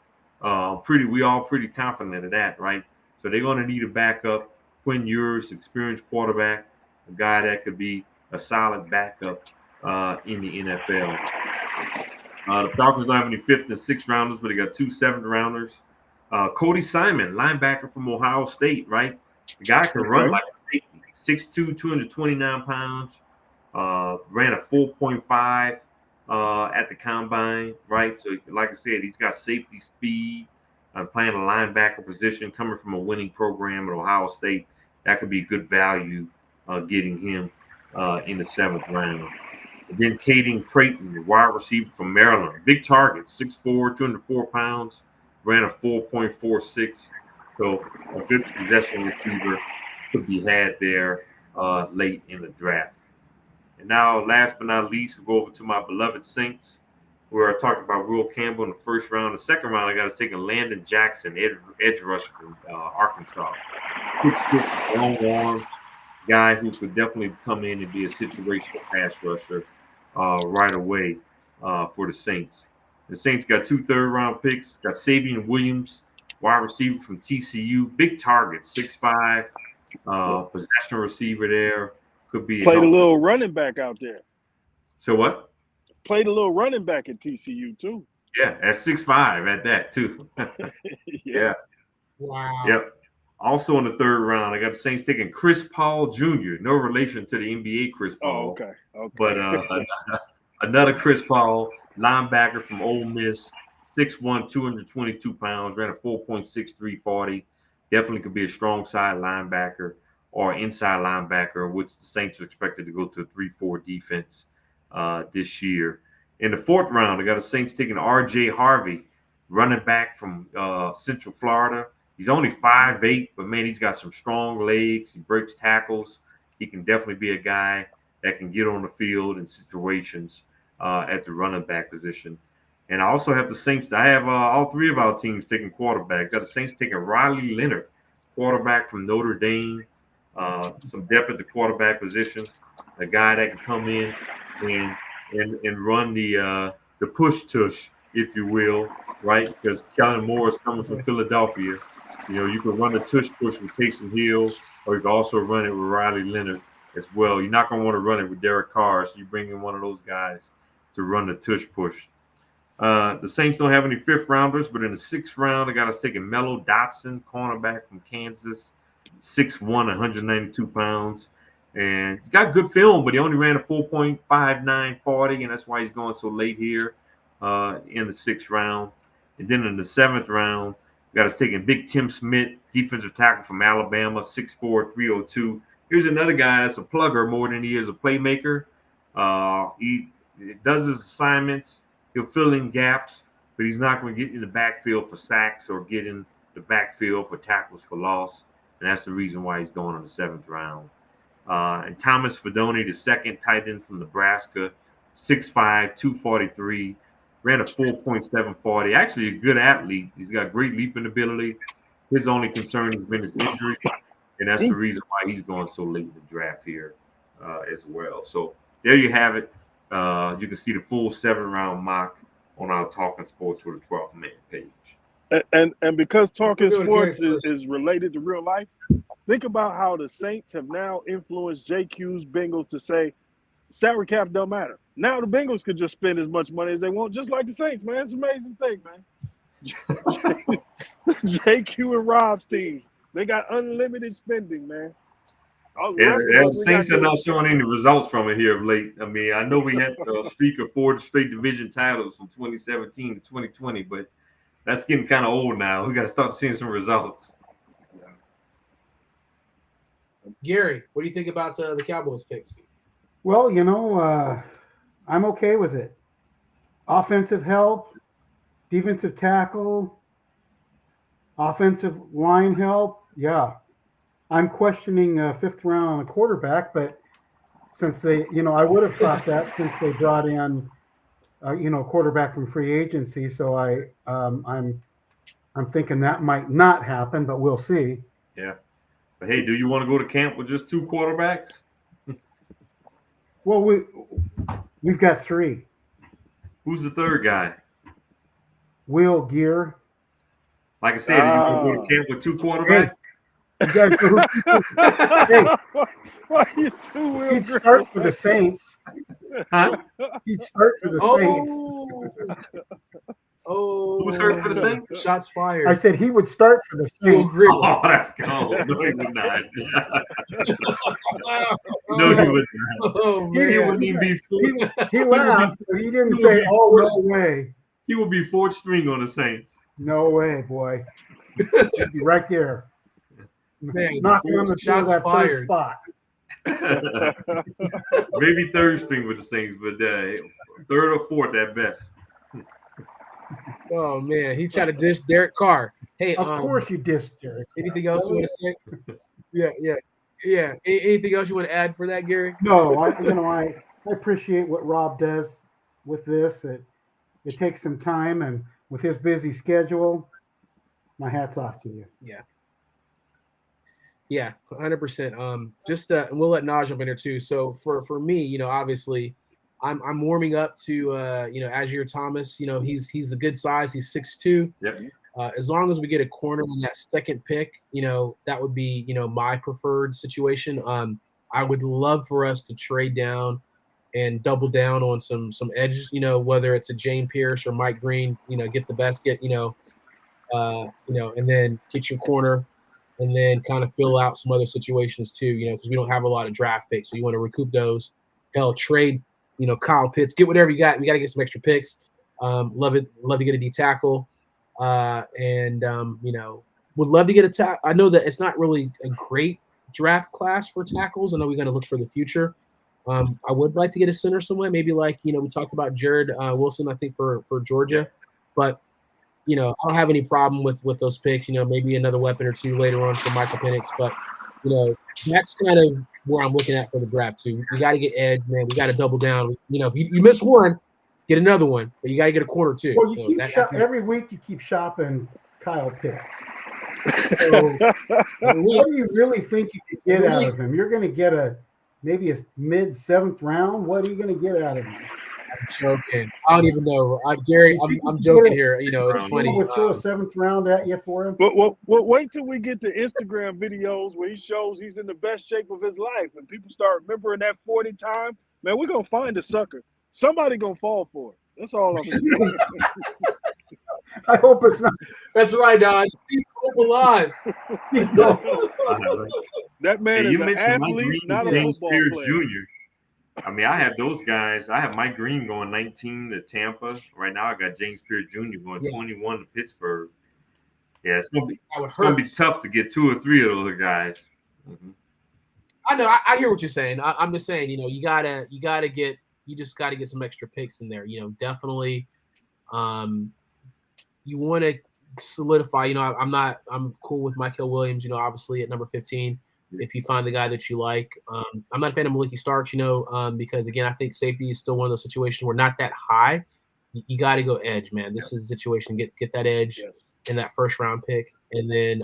We all pretty confident of that, right? So they're going to need a backup. Quinn Ewers, experienced quarterback, a guy that could be a solid backup in the NFL. The Falcons don't have any fifth and sixth rounders, but they got 2 seventh rounders. Cody Simon, linebacker from Ohio State, right? The guy can run like a safety, 6'2", 229 pounds, ran a 4.5 at the combine, right? So, like I said, he's got safety speed, playing a linebacker position, coming from a winning program at Ohio State. That could be good value getting him in the 7th round. And then Caden Creighton, the wide receiver from Maryland. Big target, 6'4", 204 pounds, ran a 4.46. So a good possession receiver could be had there late in the draft. And now, last but not least, we'll go over to my beloved Saints, where I talked about Will Campbell in the first round. The second round, I got to take a Landon Jackson, edge rusher from Arkansas. 6'6", long arms, guy who could definitely come in and be a situational pass rusher right away. for the Saints. The Saints got 2 third-round picks. Got Savion Williams, wide receiver from TCU. Big target, 6'5", possession receiver there. Could be Played a helpful. little running back out there. So what? Played a little running back at TCU too. Yeah, at 6'5", at that too. Yeah. Wow. Yep. Also in the 3rd round, I got the Saints taking Chris Paul Jr. No relation to the NBA Chris Paul. Oh, okay. But another Chris Paul, linebacker from Ole Miss, 6'1", 222 pounds, ran a 4.63 40. Definitely could be a strong side linebacker or inside linebacker, which the Saints are expected to go to a 3-4 defense this year. In the 4th round, I got the Saints taking R.J. Harvey, running back from Central Florida. He's only 5'8", but man, he's got some strong legs. He breaks tackles. He can definitely be a guy that can get on the field in situations at the running back position. And I also have the Saints. I have all 3 of our teams taking quarterback. Got the Saints taking Riley Leonard, quarterback from Notre Dame. Some depth at the quarterback position. A guy that can come in and run the push tush, if you will, right? Because Kellen Moore is coming from Philadelphia. You know, you can run the tush push with Taysom Hill, or you can also run it with Riley Leonard as well. You're not going to want to run it with Derek Carr, so you bring in one of those guys to run the tush push. The Saints don't have any 5th rounders, but in the 6th round, I got us taking Mello Dotson, cornerback from Kansas, 6'1", 192 pounds. And he's got good film, but he only ran a 4.59 40, and that's why he's going so late here in the 6th round. And then in the 7th round, got us taking Big Tim Smith, defensive tackle from Alabama, 6'4", 302. Here's another guy that's a plugger more than he is a playmaker. He does his assignments. He'll fill in gaps, but he's not going to get in the backfield for sacks or get in the backfield for tackles for loss. And that's the reason why he's going in the 7th round. And Thomas Fidone, the 2nd tight end from Nebraska, 6'5", 243. Ran a 4.7 40. Actually, a good athlete. He's got great leaping ability. His only concern has been his injuries, and that's the reason why he's going so late in the draft here as well. So there you have it. You can see the full 7-round mock on our Talkin Sports with a 12-man page. And because Talkin Sports is related to real life, think about how the Saints have now influenced JQ's Bengals to say salary cap don't matter. Now the Bengals could just spend as much money as they want, just like the Saints, man. It's an amazing thing, man. JQ and Rob's team, they got unlimited spending, man. The Saints are not showing any results from it here of late. I mean, I know we had a streak of 4 straight division titles from 2017 to 2020, but that's getting kind of old now. We got to start seeing some results. Gary, what do you think about the Cowboys picks? Well, you know, I'm okay with it. Offensive help, defensive tackle, offensive line help. Yeah. I'm questioning 5th round on a quarterback, but since they, you know, I would have thought that since they brought in, you know, quarterback from free agency. So I'm thinking that might not happen, but we'll see. Yeah. But hey, do you want to go to camp with just 2 quarterbacks? Well, we've got 3. Who's the 3rd guy? Will Gear. Like I said, you want to go to camp with 2 quarterbacks? Hey, why you do Will he'd start for the Saints. Huh? He'd start for the Saints. Who's hurt for the Saints? Shots fired. I said he would start for the Saints. Oh, that's cold. No, he would not. No, he would not. Oh, He wouldn't even be He laughed, but he didn't say, "Oh, no way." He would be 4th string on the Saints. No way, boy. He'd be right there. Man, knocking on the shots that fired. 3rd spot. Maybe 3rd string with the Saints, but 3rd or 4th at best. Oh man, he tried to dish Derek Carr. Hey, of course you dissed Derek. Anything else you want to say? Yeah. Anything else you want to add for that, Gary? No, I appreciate what Rob does with this. It takes some time, and with his busy schedule, my hat's off to you. Yeah, 100%. Just and we'll let Naj jump in there too. So for me, you know, obviously, I'm warming up to Azir Thomas. He's a good size. He's 6'2". Yep. As long as we get a corner in that second pick, that would be my preferred situation. I would love for us to trade down and double down on some edge. Whether it's a Jane Pierce or Mike Green. Get the best and then get your corner. And then kind of fill out some other situations too, because we don't have a lot of draft picks. So you want to recoup those. Hell, trade, Kyle Pitts. Get whatever you got. We got to get some extra picks. Love it. Love to get a D tackle. Would love to get a tackle. I know that it's not really a great draft class for tackles. I know we're going to look for the future. I would like to get a center somewhere. Maybe like, we talked about Jared Wilson, I think, for Georgia. But I don't have any problem with those picks. Maybe another weapon or two later on for Michael Penix. But, that's kind of where I'm looking at for the draft too. We got to get edge, man. We got to double down. If you miss one, get another one. But you got to get a corner too. Well, every week you keep shopping Kyle Pitts. So, what do you really think you could get out of him? You're going to get maybe a mid-7th round. What are you going to get out of him? I'm joking. I don't even know. Gary, I'm joking here. It's funny. Would throw a 7th round at you for him? But wait till we get the Instagram videos where he shows he's in the best shape of his life, and people start remembering that 40 time. Man, we're gonna find a sucker. Somebody gonna fall for it. That's all I'm saying. I hope it's not. That's right, Dodge. Keep hope alive. That man is an athlete, not a football player. Jr. I mean, I have those guys. I have Mike Green going 19 to Tampa. Right now, I got James Pierce Jr. going 21 to Pittsburgh. Yeah, it's gonna be tough to get 2 or 3 of those guys. Mm-hmm. I know. I hear what you're saying. I'm just saying. You just gotta get some extra picks in there. Definitely. You want to solidify. I'm cool with Michael Williams. Obviously at number 15. If you find the guy that you like. I'm not a fan of Maliki Starks, because, again, I think safety is still one of those situations where not that high. You got to go edge, man. This is a situation. Get that edge in that first-round pick. And then,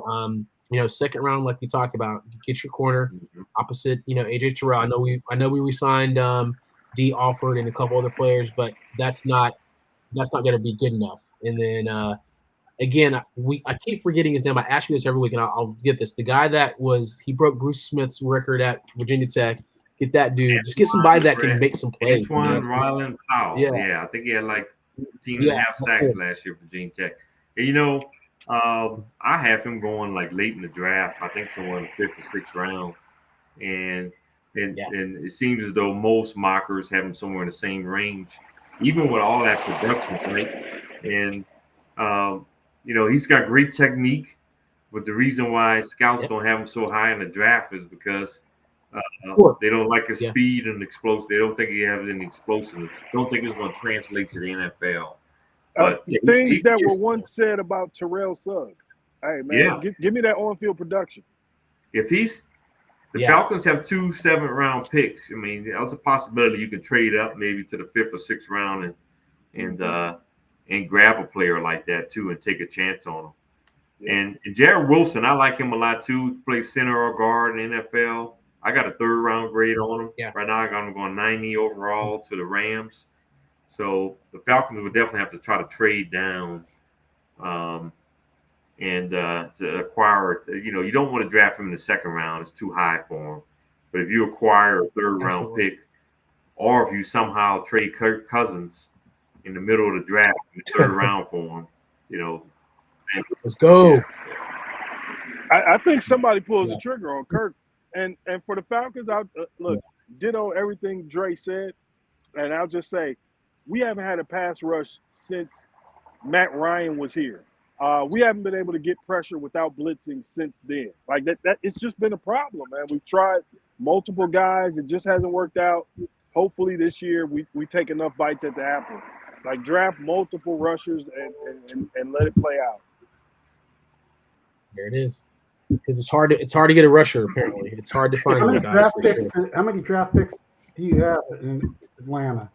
second round, like we talked about, get your corner opposite, A.J. Terrell. I know we re-signed D. Alford and a couple other players, but that's not going to be good enough. And then again, I keep forgetting his name. I ask you this every week, and I'll get this. The guy he broke Bruce Smith's record at Virginia Tech. Get that dude. Just get somebody that can make some plays. Antoine Ryland Powell. Yeah, I think he had like 15 and a half sacks last year for Virginia Tech. And, I have him going like late in the draft. I think somewhere in the 5th or 6th round. And it seems as though most mockers have him somewhere in the same range, even with all that production, right? And he's got great technique, but the reason why scouts don't have him so high in the draft is because they don't like his speed and explosive. They don't think he has any explosiveness. Don't think it's going to translate to the NFL. But things that were once said about Terrell Suggs. Hey, man, give me that on-field production. If the Falcons have 2 7th-round picks, I mean, that's a possibility. You could trade up maybe to the 5th or 6th round and grab a player like that too and take a chance on him. And Jared Wilson, I like him a lot too. Plays center or guard in the NFL. I got a 3rd round grade on him. Yeah. Right now I got him going 90 overall to the Rams. So the Falcons would definitely have to try to trade down and to acquire. You don't want to draft him in the 2nd round. It's too high for him. But if you acquire a 3rd round pick, or if you somehow trade Kirk Cousins in the middle of the draft, in the 3rd round for him, let's go. Yeah. I think somebody pulls the trigger on Kirk, and for the Falcons, ditto everything Dre said, and I'll just say, we haven't had a pass rush since Matt Ryan was here. We haven't been able to get pressure without blitzing since then. Like that it's just been a problem, man. We've tried multiple guys, it just hasn't worked out. Hopefully this year we take enough bites at the apple. Like draft multiple rushers and let it play out. There it is. Because it's hard to get a rusher. Apparently, it's hard to find. How many draft picks do you have in Atlanta?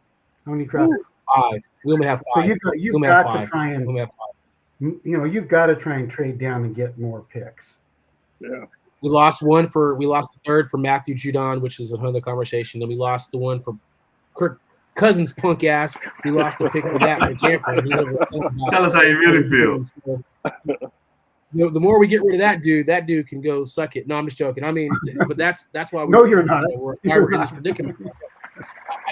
How many draft picks? 5. We only have 5. So you've got to try and you've got to try and trade down and get more picks. Yeah. We lost the 3rd for Matthew Judon, which is another conversation. Then we lost the one for Cousins punk ass, we lost a pick for that for Tampa. Tell us how you really feel. So, the more we get rid of that dude can go suck it. No, I'm just joking. I mean, but that's why we. No, you're not. We're in this predicament.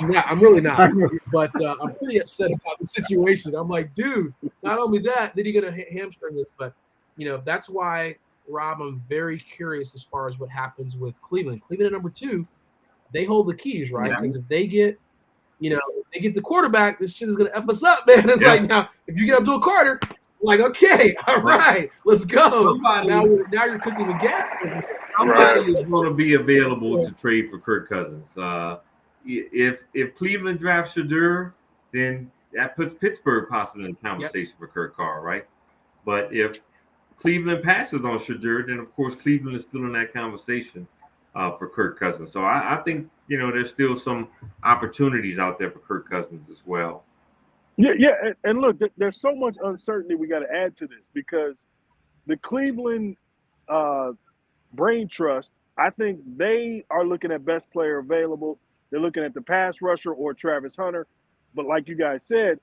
I'm not. I'm really not. But I'm pretty upset about the situation. I'm like, dude. Not only that, did he get a hamstring this? But that's why, Rob, I'm very curious as far as what happens with Cleveland. Cleveland at number 2, they hold the keys, right? Because if they get, they get the quarterback, this shit is gonna F us up, man. It's like, now if you get Abdul Carter, like, okay, all right, let's go. Now you're cooking the gas. Somebody is going to be available to trade for Kirk Cousins. If Cleveland drafts Shadur, then that puts Pittsburgh possibly in the conversation for Kirk Carr, right? But if Cleveland passes on Shadur, then of course Cleveland is still in that conversation for Kirk Cousins. So I think there's still some opportunities out there for Kirk Cousins as well. Yeah, and look, there's so much uncertainty we got to add to this because the Cleveland brain trust, I think they are looking at best player available. They're looking at the pass rusher or Travis Hunter. But like you guys said,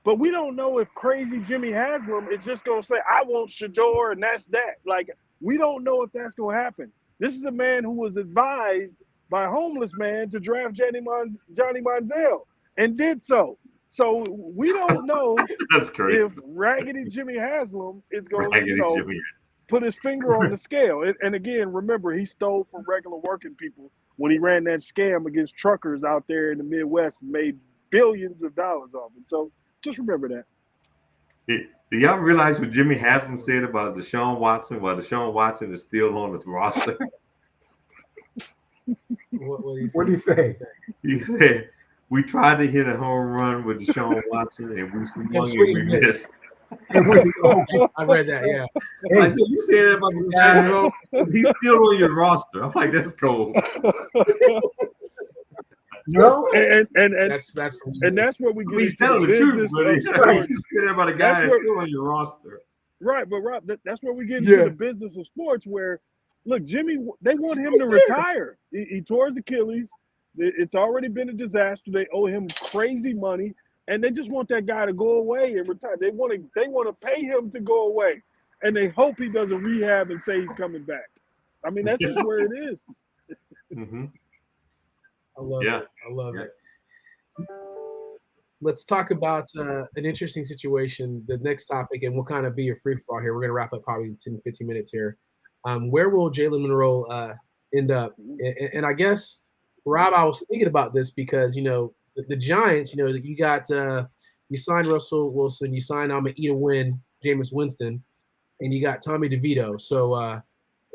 but we don't know if crazy Jimmy Haslam is just going to say, I want Shador and that's that. Like, we don't know if that's going to happen. This is a man who was advised by a homeless man to draft Johnny Manziel and did so. So we don't know if Raggedy Jimmy Haslam is going to, put his finger on the scale. And again, remember, he stole from regular working people when he ran that scam against truckers out there in the Midwest and made billions of dollars off it. So just remember that. Do y'all realize what Jimmy Haslam said about Deshaun Watson? Well, Deshaun Watson is still on his roster. What did he say? He said, we tried to hit a home run with Deshaun Watson, and we swung and we missed. I read that, yeah. Like, you say that about the guy, he's still on your roster. I'm like, that's cool. No, and that's where we get. He's telling the truth, but he's saying about a guy that's still on your roster. Right, but Rob, that's where we get into the business of sports. Where, look, Jimmy, they want him to retire. He tore his Achilles. It's already been a disaster. They owe him crazy money, and they just want that guy to go away and retire. They want to pay him to go away, and they hope he does a rehab and say he's coming back. I mean, that's just where it is. Mm-hmm. I love it. Let's talk about an interesting situation, the next topic, and we'll kind of be your free for all here. We're going to wrap up probably 10, 15 minutes here. Where will Jalen Monroe end up? And I guess, Rob, I was thinking about this because, the Giants, you got you signed Russell Wilson, you signed Jameis Winston, and you got Tommy DeVito. So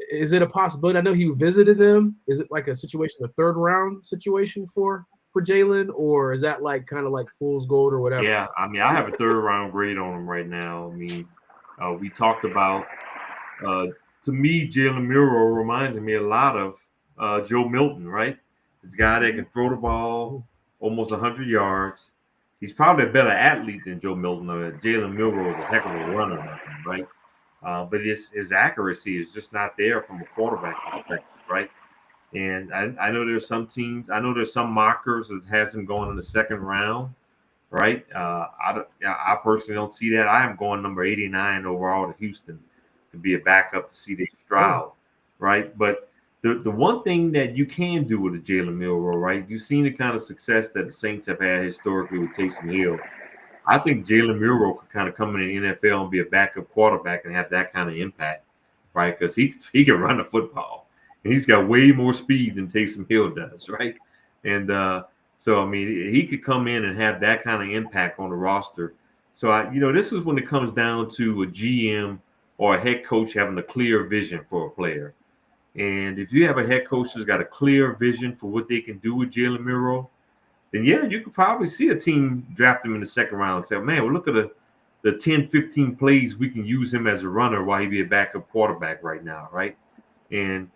is it a possibility? I know he visited them. Is it like a situation, a third round situation for Jalen, or is that kind of like fool's gold or whatever? Yeah, I mean, I have a third round grade on him right now. I mean, we talked about, to me, Jalen Monroe reminds me a lot of Joe Milton, right? This guy that can throw the ball almost 100 yards. He's probably a better athlete than Joe Milton. Jalen Monroe is a heck of a runner, right? But his accuracy is just not there from a quarterback perspective, right? And I know there's some teams, I know there's some mockers that has him going in the second round, right? I personally don't see that. I am going number 89 overall to Houston to be a backup to C.J. Stroud, right? But the one thing that you can do with a Jalen Monroe, right? You've seen the kind of success that the Saints have had historically with Taysom Hill. I think Jalen Monroe could kind of come in the NFL and be a backup quarterback and have that kind of impact, right? Because he can run the football, and he's got way more speed than Taysom Hill does, right? And so, I mean, he could come in and have that kind of impact on the roster. So, this is when it comes down to a GM or a head coach having a clear vision for a player. And if you have a head coach that's got a clear vision for what they can do with Jalen Monroe, then you could probably see a team draft him in the second round and say, man, well, look at the 10, 15 plays we can use him as a runner while he be a backup quarterback right now, right? And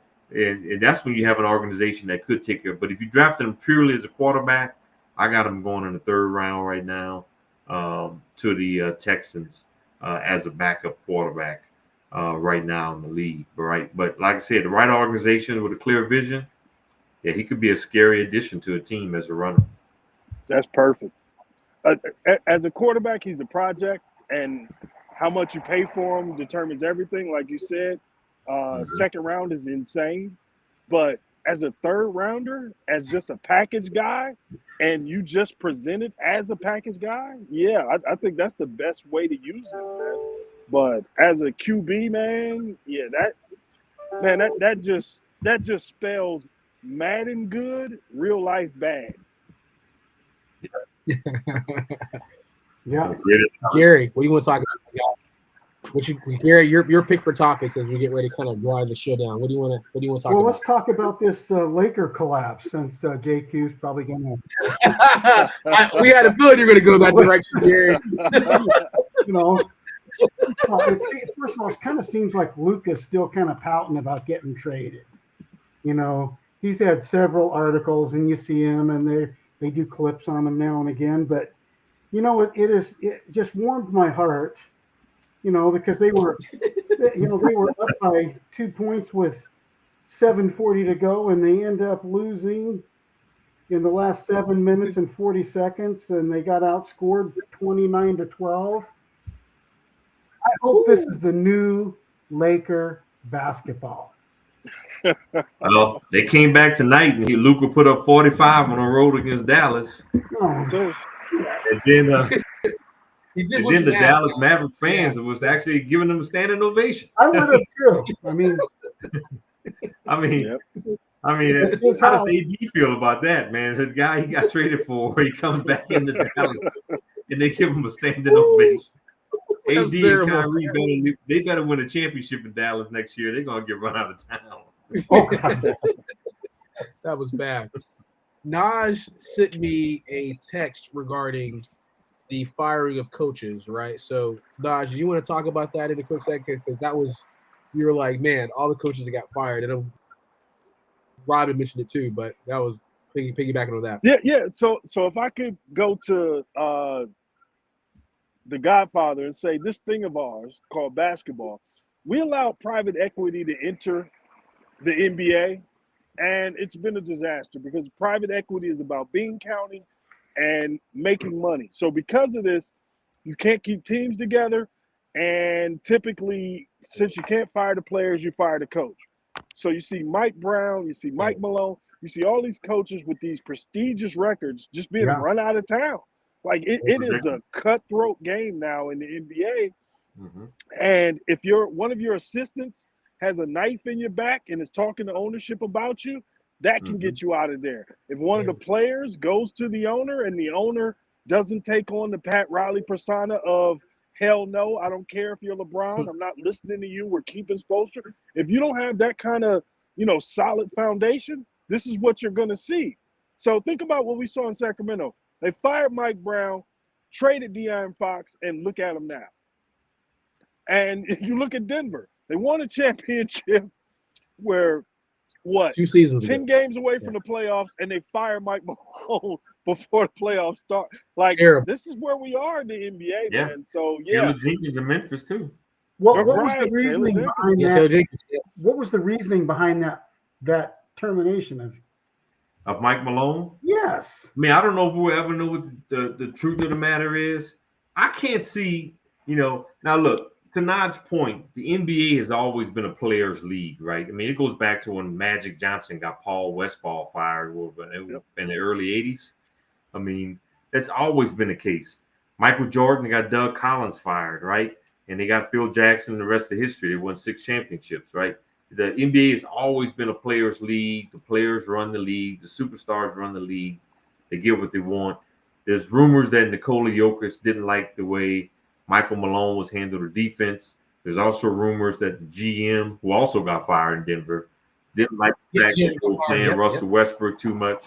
that's when you have an organization that could take care. But if you drafted him purely as a quarterback, I got him going in the third round right now to the Texans as a backup quarterback right now in the league, right? But like I said, the right organization with a clear vision, he could be a scary addition to a team as a runner. That's perfect. As a quarterback, he's a project, and how much you pay for him determines everything. Like you said, second round is insane, but as a third rounder, as just a package guy, and you just present it as a package guy, yeah, I think that's the best way to use it, man. But as a QB, man, yeah, that just spells Madden good, real life bad. Yeah. Gary, what do you want to talk about? Gary, your pick for topics as we get ready to kind of grind the show down. What do you want to talk about? Well, let's talk about this Laker collapse, since JQ's probably going to. We had a feeling you're going to go that direction, Gary. First of all, it kind of seems like Luka's still kind of pouting about getting traded. He's had several articles, and you see him, and they do clips on him now and again. But it just warmed my heart. Because they were up by 2 points with 7:40 to go, and they end up losing in the last 7 minutes and 40 seconds, and they got outscored 29-12. I hope this is the new Laker basketball. Well, they came back tonight, and Luka put up 45 on the road against Dallas. And then. And then the Dallas Maverick fans was actually giving them a standing ovation. I would have too. I mean, how does AD feel about that, man? The guy he got traded for, he comes back into Dallas, and they give him a standing ovation. AD and Kyrie they better win a championship in Dallas next year. They're gonna get run out of town. Oh, God. That was bad. Naj sent me a text regarding the firing of coaches, right? So, Naj, you want to talk about that in a quick second? Because you were like, man, all the coaches that got fired. And Robin mentioned it too, but that was piggybacking on that. Yeah. So if I could go to The Godfather and say, this thing of ours called basketball, we allowed private equity to enter the NBA, and it's been a disaster because private equity is about bean counting and making money. So because of this, you can't keep teams together. And typically, since you can't fire the players, you fire the coach. So you see Mike Brown, you see Mike Malone, you see all these coaches with these prestigious records just being run out of town. Like it is a cutthroat game now in the NBA. Mm-hmm. And if one of your assistants has a knife in your back and is talking to ownership about you, that can get you out of there. If one of the players goes to the owner and the owner doesn't take on the Pat Riley persona of, hell no, I don't care if you're LeBron, I'm not listening to you, we're keeping Spoelstra. If you don't have that kind of, solid foundation, this is what you're going to see. So think about what we saw in Sacramento. They fired Mike Brown, traded De'Aaron Fox, and look at them now. And you look at Denver. They won a championship where 2 seasons 10 games away from the playoffs, and they fire Mike Malone before the playoffs start. Like, this is where we are in the NBA, man. So, Taylor Jenkins in Memphis, too. What was the reasoning behind that? What was the reasoning behind that termination of Mike Malone? Yes. I mean, I don't know if we'll ever know what the truth of the matter is. I can't see, now look, to Naj's point, the NBA has always been a players' league, right? I mean, it goes back to when Magic Johnson got Paul Westphal fired in the early 80s. I mean, that's always been the case. Michael Jordan got Doug Collins fired, right? And they got Phil Jackson and the rest of history. They won 6 championships, right? The NBA has always been a players' league. The players run the league. The superstars run the league. They get what they want. There's rumors that Nikola Jokic didn't like the way Michael Malone was handling the defense. There's also rumors that the GM, who also got fired in Denver, didn't like the fact that they were playing Russell Westbrook too much.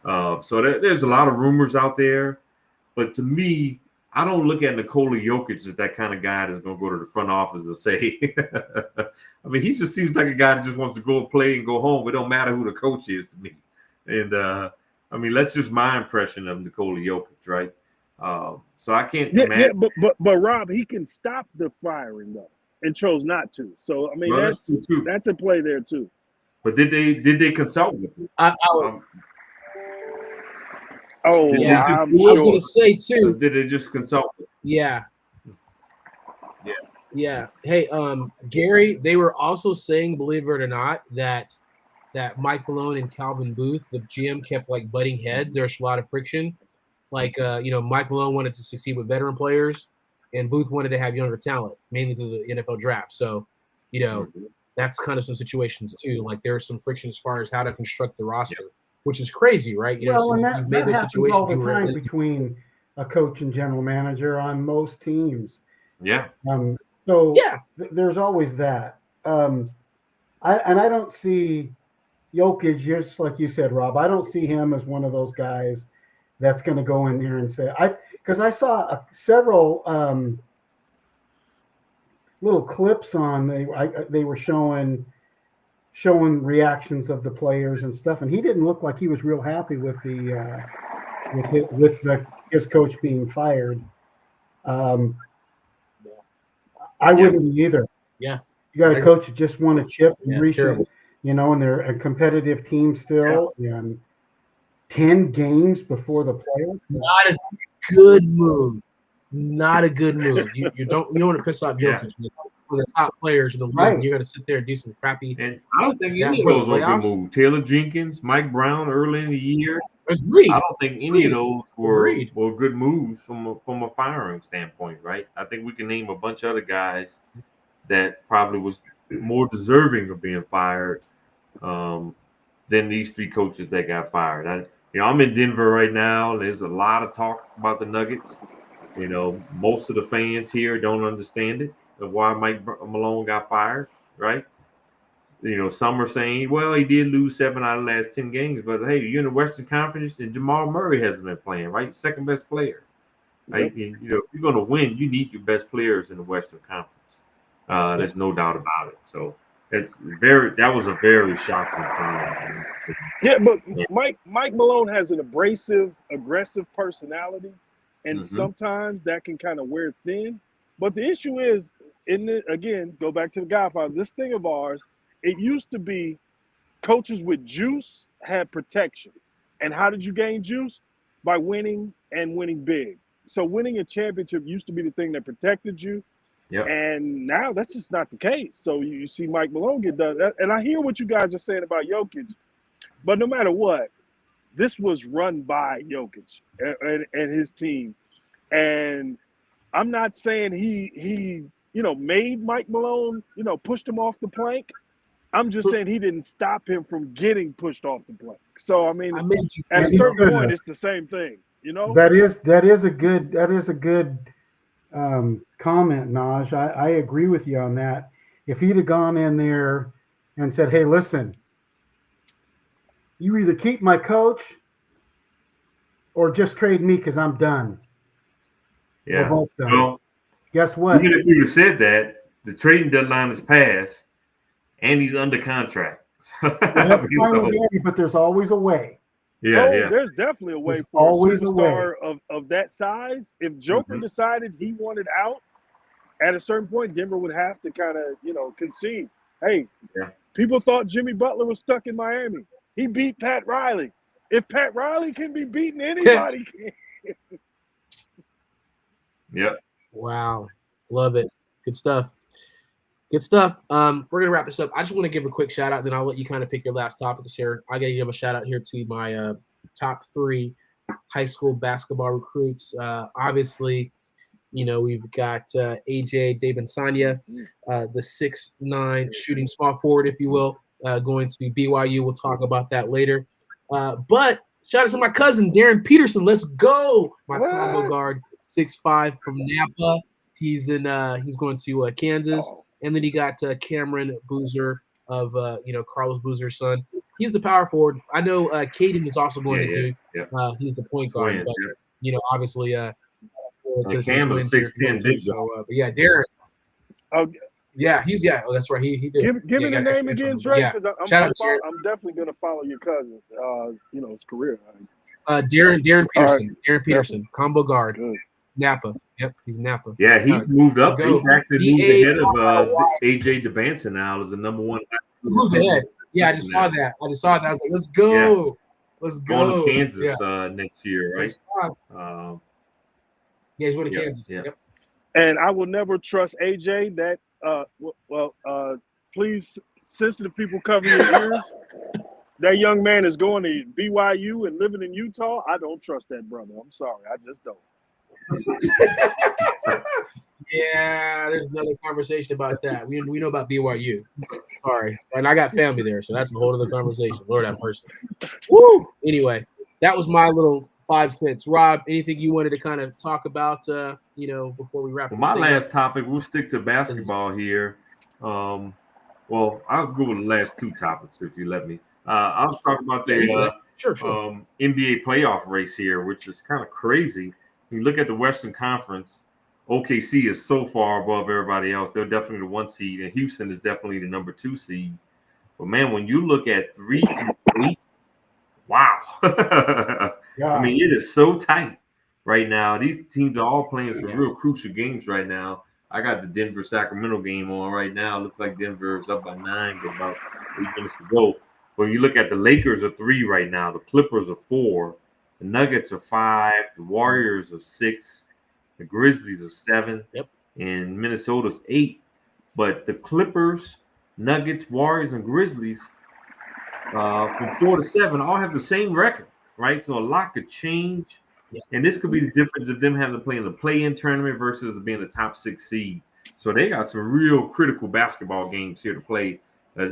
So there's a lot of rumors out there. But to me, I don't look at Nikola Jokic as that kind of guy that's going to go to the front office and say, I mean, he just seems like a guy that just wants to go play and go home. It don't matter who the coach is to me. And, I mean, that's just my impression of Nikola Jokic, right? So I can't imagine. But Rob, he can stop the firing though, and chose not to. So I mean, that's a play there too. But did they consult with him? Oh, Yeah, I'm I was sure. gonna say too. Did they just consult? Yeah. Yeah. Yeah. Hey, Gary, they were also saying, believe it or not, that Mike Malone and Calvin Booth, the GM, kept like butting heads. There's a lot of friction. Like, Mike Malone wanted to succeed with veteran players, and Booth wanted to have younger talent, mainly through the NFL draft. So, that's kind of some situations too. Like, there's some friction as far as how to construct the roster, which is crazy, right? Well, So and you've that made those happens all situations. the time between a coach and general manager on most teams. Yeah. So there's always that. I don't see Jokic, just like you said, Rob. I don't see him as one of those guys that's going to go in there and say, because I saw several little clips on they were showing reactions of the players and stuff, and he didn't look like he was real happy with his coach being fired. I wouldn't be either. Yeah, you got a coach that just won a chip and terrible. And they're a competitive team still, and 10 games before the playoffs. Not a good move. Not a good move. You don't want to piss off Jokic. For the top players in the league, you're going to sit there and do some crappy. And I don't think any of those were good moves. Taylor Jenkins, Mike Brown early in the year. Agreed. I don't think any of those were good moves from a firing standpoint, right? I think we can name a bunch of other guys that probably was more deserving of being fired than these three coaches that got fired. I'm in Denver right now. There's a lot of talk about the Nuggets. Most of the fans here don't understand it, of why Mike Malone got fired, right? Some are saying, well, he did lose 7 out of the last 10 games, but hey, you're in the Western Conference, and Jamal Murray hasn't been playing, right? Second best player. Right? And, if you're going to win, you need your best players in the Western Conference. There's no doubt about it. So that was a very shocking time. Yeah, but Mike Malone has an abrasive, aggressive personality, and sometimes that can kind of wear thin. But the issue is, again, go back to the Godfather. This thing of ours, it used to be coaches with juice had protection. And how did you gain juice? By winning and winning big. So winning a championship used to be the thing that protected you. Yep. And now that's just not the case. So you see Mike Malone get done. And I hear what you guys are saying about Jokic. But no matter what, this was run by Jokic and his team. And I'm not saying he made Mike Malone, pushed him off the plank. I'm just saying he didn't stop him from getting pushed off the plank. So at a certain point, it's the same thing. That is a good comment, Naj. I agree with you on that. If he'd have gone in there and said, "Hey, listen, you either keep my coach or just trade me because I'm done." Yeah. We're both done. Well, guess what? Even if you would have said that, the trading deadline is passed, and he's under contract. Well, that's fine with Andy, but there's always a way. Yeah, there's definitely a way there's for always a superstar of that size. If Joker decided he wanted out, at a certain point, Denver would have to kind of, concede. Hey, people thought Jimmy Butler was stuck in Miami. He beat Pat Riley. If Pat Riley can be beaten, anybody can. Yep. Wow. Love it. Good stuff. Good stuff. We're gonna wrap this up. I just want to give a quick shout out, then I'll let you kind of pick your last topics here. I gotta give a shout out here to my top 3 high school basketball recruits. Obviously, we've got AJ Davinsanya, the 6'9" shooting small forward, if you will, going to BYU. We'll talk about that later. But shout out to my cousin Darren Peterson. Let's go, my combo guard, 6'5" from Napa. He's going to Kansas. And then you got Cameron Boozer of Carlos Boozer's son. He's the power forward. I know Caden is also going to Duke. Yeah. He's the point guard, but obviously Cam was 6'10", big. So Darren. Oh, that's right. He did. Give me the name again, Trey, because I'm definitely going to follow your cousin. His career. Darren Peterson. Right. Darren Peterson, combo guard. Good. Napa. Yep, he's Napa. Yeah, he's moved up. He's actually moved ahead of AJ DeBanson now as the number 1. Moved ahead. Yeah, I just saw that. I was like, let's go. Let's going go. to Kansas Yeah. next year, right? 6'5". Yeah, he's going to Kansas. Yeah. Yep. And I will never trust AJ. That please, sensitive people, cover your ears. That young man is going to BYU and living in Utah. I don't trust that brother. I'm sorry, I just don't. Yeah, there's another conversation about that. We know about BYU. Sorry, and I got family there, so that's a whole other conversation. Lord have mercy. Woo. Anyway, that was my little 5 cents. Rob, anything you wanted to kind of talk about? Before we wrap. Well, this my thing last up? topic, we'll stick to basketball here. Well, I'll go with the last two topics if you let me. I'll talk about the Sure. NBA playoff race here, which is kind of crazy. When you look at the Western Conference, OKC is so far above everybody else. They're definitely the 1 seed, and Houston is definitely the number 2 seed. But man, when you look at 3 through 8, wow. Yeah. I mean, it is so tight right now. These teams are all playing some real crucial games right now. I got the Denver-Sacramento game on right now. It looks like Denver is up by 9 with about 8 minutes to go. When you look at the Lakers are 3 right now. The Clippers are 4. The Nuggets are 5. The Warriors are 6. The Grizzlies are 7. Yep. And Minnesota's 8. But the Clippers, Nuggets, Warriors, and Grizzlies from 4 to 7 all have the same record, right? So a lot could change. Yeah. And this could be the difference of them having to play in the play-in tournament versus being the top 6 seed. So they got some real critical basketball games here to play.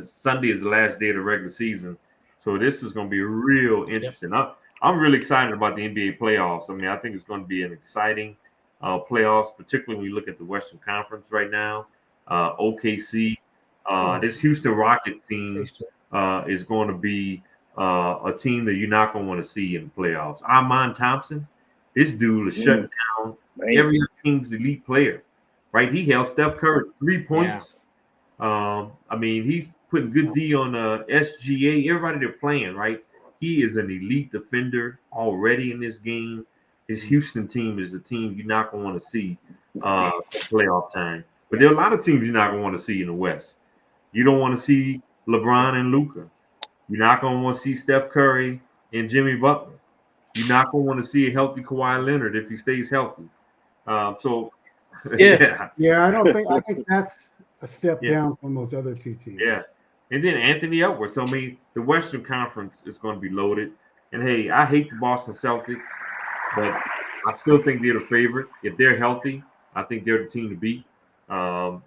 Sunday is the last day of the regular season. So this is going to be real interesting. Yep. I'm really excited about the NBA playoffs. I mean, I think it's going to be an exciting playoffs, particularly when you look at the Western Conference right now. OKC, this Houston Rockets team is going to be a team that you're not going to want to see in the playoffs. Amon Thompson, this dude is shutting down every team's elite player, right? He held Steph Curry 3 points. Yeah. I mean, he's putting good D on SGA. Everybody they're playing, right? He is an elite defender already in this game. His Houston team is a team you're not going to want to see playoff time. But there are a lot of teams you're not going to want to see in the West. You don't want to see LeBron and Luka. You're not going to want to see Steph Curry and Jimmy Butler. You're not going to want to see a healthy Kawhi Leonard if he stays healthy. I think that's a step down from those other two teams. Yeah. And then Anthony Edwards. I mean, the Western Conference is going to be loaded. And hey, I hate the Boston Celtics, but I still think they're the favorite. If they're healthy, I think they're the team to beat. Not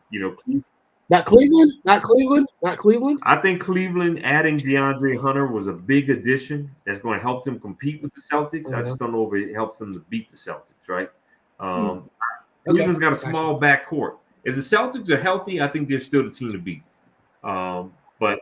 Cleveland. I think Cleveland adding DeAndre Hunter was a big addition that's going to help them compete with the Celtics. I just don't know if it helps them to beat the Celtics, right? Cleveland's got a small backcourt. If the Celtics are healthy, I think they're still the team to beat. But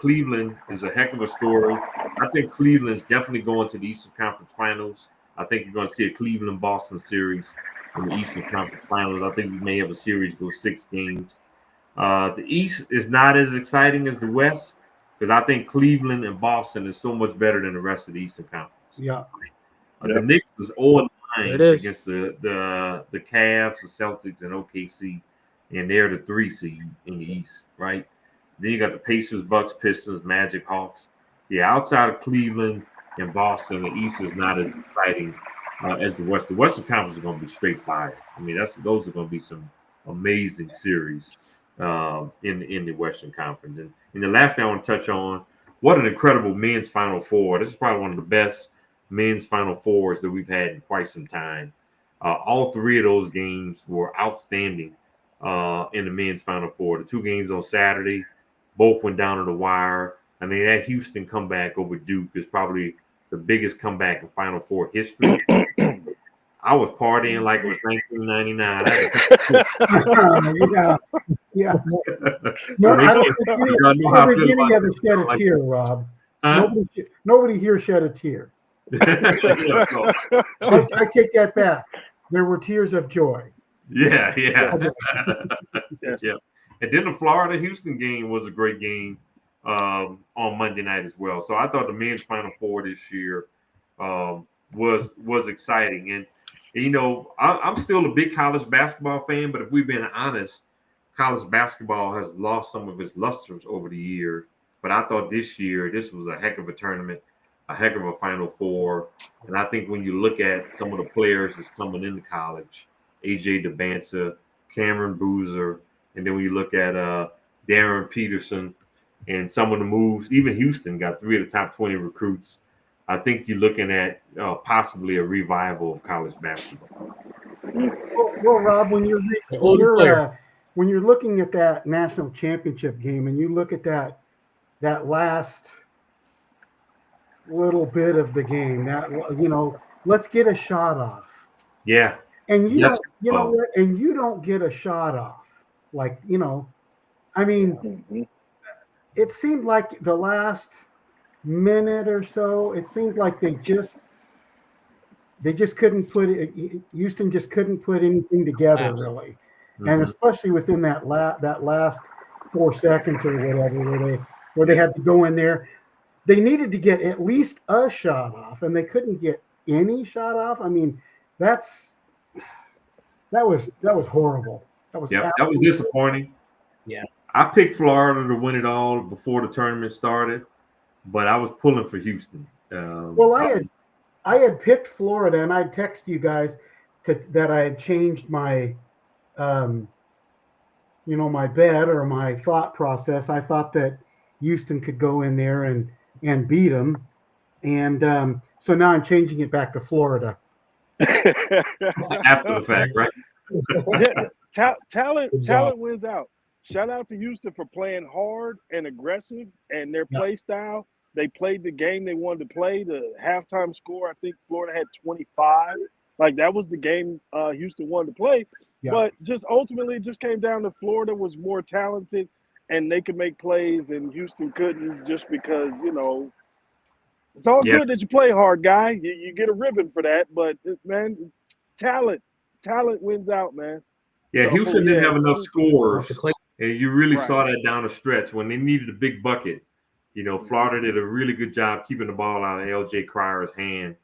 Cleveland is a heck of a story. I think Cleveland's definitely going to the Eastern Conference Finals. I think you're going to see a Cleveland-Boston series in the Eastern Conference Finals. I think we may have a series go 6 games. The East is not as exciting as the West because I think Cleveland and Boston is so much better than the rest of the Eastern Conference. Yeah. The Knicks is 0-9 against the Cavs, the Celtics, and OKC, and they're the 3 seed in the East, right? Then you got the Pacers, Bucks, Pistons, Magic, Hawks. Yeah, outside of Cleveland and Boston, the East is not as exciting as the West. The Western Conference is going to be straight fire. I mean, those are going to be some amazing series in the Western Conference. And the last thing I want to touch on, what an incredible men's Final Four. This is probably one of the best men's Final Fours that we've had in quite some time. All 3 of those games were outstanding in the men's Final Four. The 2 games on Saturday, both went down to the wire. I mean, that Houston comeback over Duke is probably the biggest comeback in Final Four history. I was partying like it was 1999. Yeah. No, I don't think any of us shed a tear, Rob. Nobody here shed a tear. I take that back. There were tears of joy. Yeah. And then the Florida-Houston game was a great game on Monday night as well. So I thought the men's Final Four this year was exciting. And I'm still a big college basketball fan, but if we've been honest, college basketball has lost some of its lusters over the years. But I thought this year, this was a heck of a tournament. a heck of a Final Four. And I think when you look at some of the players that's coming into college, AJ DeBanza, Cameron Boozer, and then when you look at Darren Peterson and some of the moves, even Houston got 3 of the top 20 recruits. I think you're looking at possibly a revival of college basketball. Well, Rob, when you're looking at that national championship game and you look at that last little bit of the game, that let's get a shot off. Yeah. And you don't get a shot off. Like, I mean, it seemed like the last minute or so, it seemed like they just couldn't put it. Houston just couldn't put anything together, really, and especially within that last 4 seconds or whatever, where they had to go in there. They needed to get at least a shot off, and they couldn't get any shot off. I mean, that was horrible. That was disappointing. Yeah, I picked Florida to win it all before the tournament started, but I was pulling for Houston. Well, I had picked Florida, and I'd text you guys that I had changed my, my bet or my thought process. I thought that Houston could go in there and beat them, and so now I'm changing it back to Florida. After the fact, right? Talent wins out. Shout out to Houston for playing hard and aggressive, and their play style. They played the game they wanted to play. The halftime score, I think Florida had 25. Like, that was the game Houston wanted to play. Yeah. But just ultimately, it just came down to Florida was more talented, and they could make plays, and Houston couldn't, just because, it's all good that you play hard, guy. You get a ribbon for that. But, man, talent wins out, man. Yeah, so, Houston didn't have enough scores, and you really saw that down the stretch when they needed a big bucket. Florida did a really good job keeping the ball out of LJ Cryer's hand,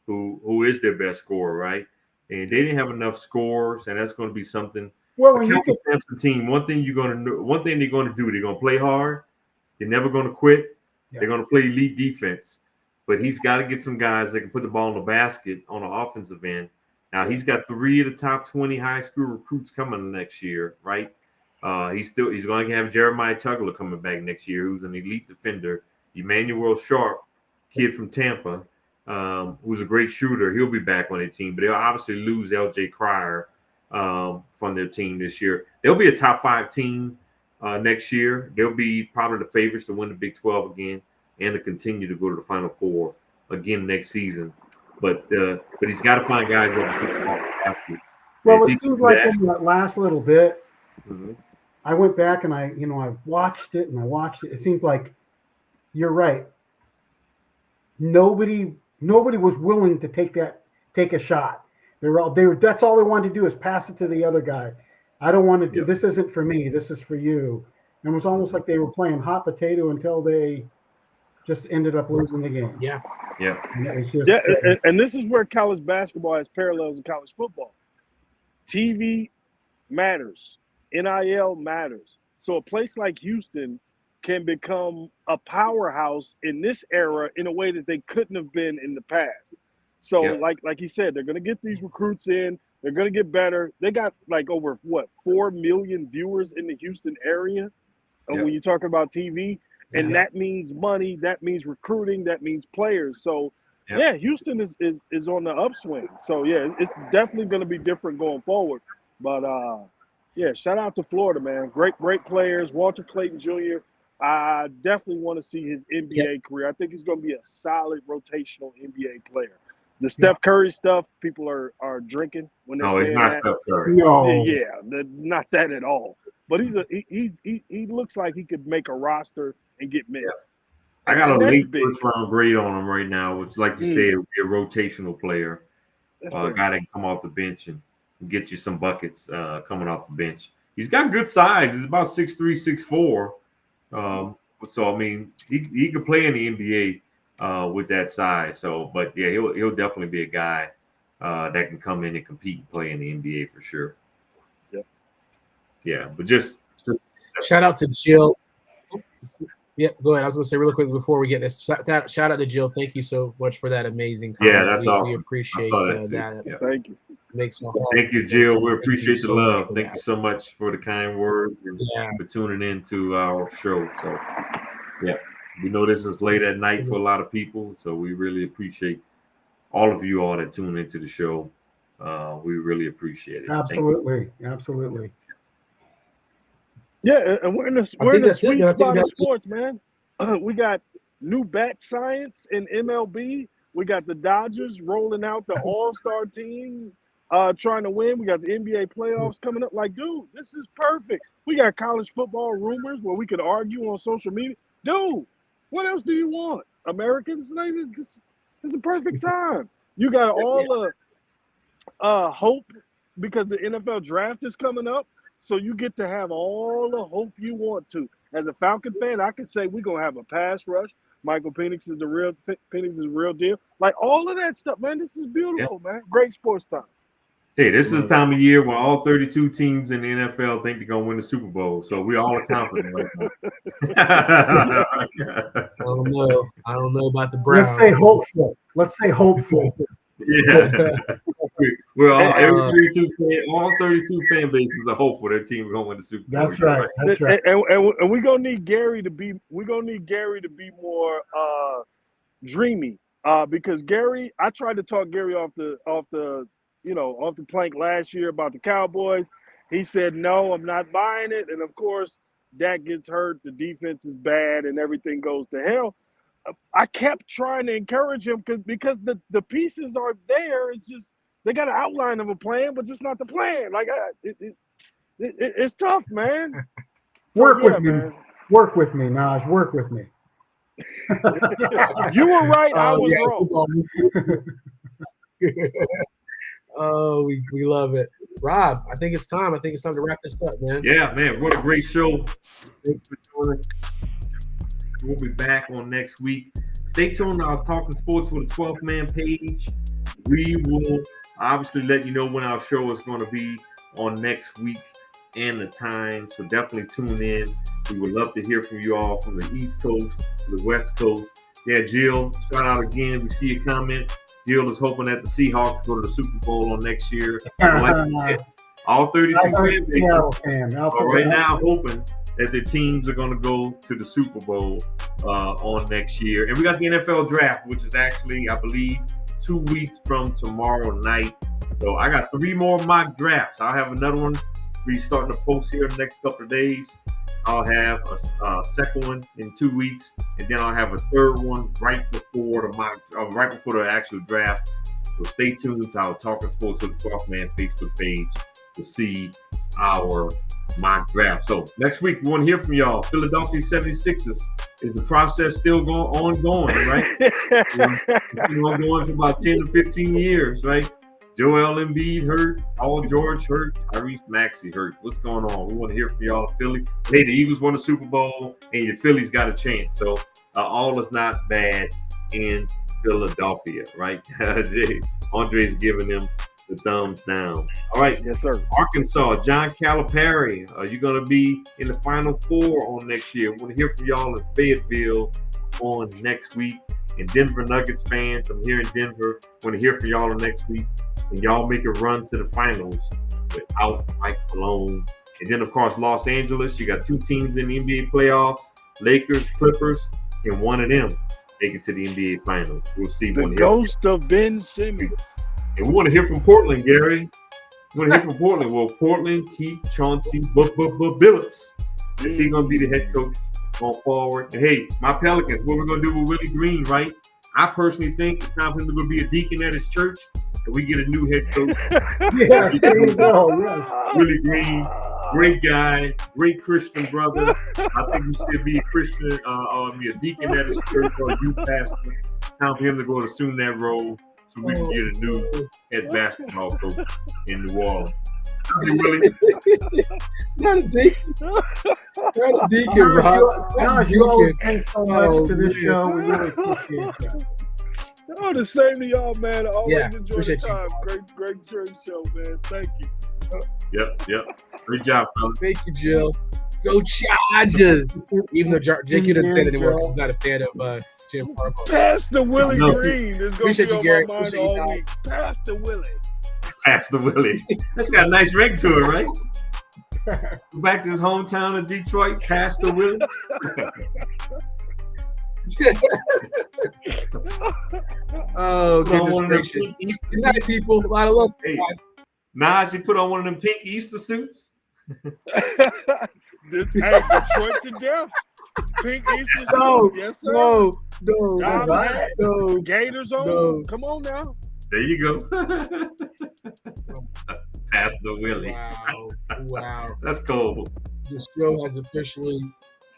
who is their best scorer, right? And they didn't have enough scores, and that's going to be something. Well, when you get Sampson team, one thing they're going to do, they're going to play hard. They're never going to quit. Yeah. They're going to play elite defense, but he's got to get some guys that can put the ball in the basket on the offensive end. Now, he's got 3 of the top 20 high school recruits coming next year, right? He's going to have Jeremiah Tugler coming back next year, who's an elite defender. Emmanuel Sharp, kid from Tampa, who's a great shooter. He'll be back on their team, but they'll obviously lose LJ Cryer from their team this year. They'll be a top 5 team next year. They'll be probably the favorites to win the Big 12 again and to continue to go to the Final Four again next season. But he's got to find guys that can put the ball in the basket. Well, it seemed like in that last little bit, I went back and I watched it and I watched it. It seemed like you're right. Nobody was willing to take a shot. That's all they wanted to do is pass it to the other guy. I don't want to do this. Isn't for me. This is for you. And it was almost like they were playing hot potato until they just ended up losing the game. Yeah. Yeah. And this is where college basketball has parallels to college football. TV matters. NIL matters. So a place like Houston can become a powerhouse in this era in a way that they couldn't have been in the past. So like he said, they're going to get these recruits in. They're going to get better. They got like over 4 million viewers in the Houston area. And when you talk about TV, and that means money, that means recruiting, that means players. So Houston is on the upswing. So it's definitely going to be different going forward. But shout out to Florida, man. Great players. Walter Clayton Jr. I definitely want to see his NBA career. I think he's going to be a solid rotational NBA player. The Steph Curry stuff, people are drinking when they're saying he's not that. Steph Curry. No. Not that at all. But he looks like he could make a roster and get minutes. I got a late first round grade on him right now, which, like you said, would be a rotational player, a guy that can come off the bench and get you some buckets coming off the bench. He's got good size. He's about 6'3", 6'4". So I mean, he could play in the NBA with that size. So, but he'll definitely be a guy that can come in and compete and play in the NBA for sure. Yeah, but just shout out to Jill. Yep, go ahead. I was going to say really quick before we get this. Shout out to Jill. Thank you so much for that amazing comment. Yeah, that's awesome. We appreciate that. Yeah. Thank you. Makes Thank you, Jill. We appreciate the love. Thank you so much for the kind words and for tuning in to our show. So, yeah, we know this is late at night for a lot of people, so we really appreciate all of you all that tune into the show. We really appreciate it. Absolutely. Yeah, and we're in the sweet spot of sports, man. We got new bat science in MLB. We got the Dodgers rolling out the All-Star team, trying to win. We got the NBA playoffs coming up. Like, dude, this is perfect. We got college football rumors where we could argue on social media. Dude, what else do you want? Americans, it's a perfect time. You got all the hope because the NFL draft is coming up. So you get to have all the hope you want to. As a Falcon fan, I can say we're going to have a pass rush. Michael Penix is the real deal. Like, all of that stuff, man, this is beautiful, man. Great sports time. Hey, this is the time of year when all 32 teams in the NFL think they're going to win the Super Bowl. So we all are confident right now. I don't know about the Browns. Let's say hopeful. Yeah. Well, all 32 fan bases are hopeful their team is going to win the Super Bowl. That's right. And we're gonna need Gary to be more dreamy. Because Gary, I tried to talk Gary off the plank last year about the Cowboys. He said, no, I'm not buying it. And of course, Dak gets hurt, the defense is bad, and everything goes to hell. I kept trying to encourage him because the pieces are there. It's just they got an outline of a plan, but just not the plan. Like it's tough, man. So, work with me, Naj. Work with me. You were right. I was wrong. Oh, we love it, Rob. I think it's time. To wrap this up, man. Yeah, man. What a great show. Thanks for joining. We'll be back on next week. Stay tuned to our Talkin Sports for the 12th Man page. We will obviously let you know when our show is going to be on next week and the time. So definitely tune in. We would love to hear from you all from the East Coast to the West Coast. Yeah, Jill, shout out again. We see your comment. Jill is hoping that the Seahawks go to the Super Bowl on next year. All 32 fan bases are right now hoping that their teams are going to go to the Super Bowl on next year. And we got the NFL draft, which is actually, I believe, 2 weeks from tomorrow night. So I got 3 more mock drafts. I'll have another one starting to post here in the next couple of days. I'll have a second one in 2 weeks, and then I'll have a third one right before the actual draft. So stay tuned to our Talkin Sports with the 12th Man Facebook page to see our mock draft. So next week we want to hear from y'all. Philadelphia 76ers. Is the process still ongoing, right? It's been ongoing for about 10 to 15 years, right? Joel Embiid hurt, Paul George hurt, Tyrese Maxey hurt. What's going on? We want to hear from y'all in Philly. Hey, the Eagles won the Super Bowl, and your Phillies got a chance. So all is not bad in Philadelphia, right? Andre's giving them the thumbs down. All right. Yes, sir. Arkansas, John Calipari. Are you going to be in the Final Four on next year? We want to hear from y'all in Fayetteville on next week. And Denver Nuggets fans, I'm here in Denver. Want to hear from y'all next week. And y'all make a run to the finals without Mike Malone. And then, of course, Los Angeles. You got 2 teams in the NBA playoffs. Lakers, Clippers, and one of them make it to the NBA finals. We'll see. The ghost of Ben Simmons. And we want to hear from Portland, Gary. We want to hear from Portland. Will Portland keep Chauncey Billups? Is he going to be the head coach going forward? And hey, my Pelicans, what we're going to do with Willie Green, right? I personally think it's time for him to go be a deacon at his church, and we get a new head coach. Yes, there you go. Yes. Willie Green, great guy, great Christian brother. I think he should be a Christian, be a deacon at his church or a youth pastor. Time for him to go to assume that role. So we can get a new head basketball coach in New Orleans. Not a deacon. Not a deacon, Rob. You always thanks so much to this show. We really appreciate you. Oh, the same to y'all, man. I always enjoy the time. Great church show, man. Thank you. Yep. Great job, fellas. Thank you, Jill. Go Chargers! Even though JQ doesn't say it anymore because he's not a fan of Jim Harbaugh. Pastor Willie No. Green is going Appreciate to you, be Gary. on my mind Appreciate you, all Doc. week. Pastor Willie. Pastor Willie. That's got a nice ring to it, right? Go back to his hometown of Detroit, Pastor Willie. Oh, Put on goodness one of them gracious. pink Easter Good night, people. A lot of love to you Hey. guys. Nah, she put on one of them pink Easter suits. Detroit to death. Pink Easter No, suit. Yes, sir. No, Diamond. no. Gators on. No. Come on now. There you go. Pastor Willie. Wow. That's cool. The show has officially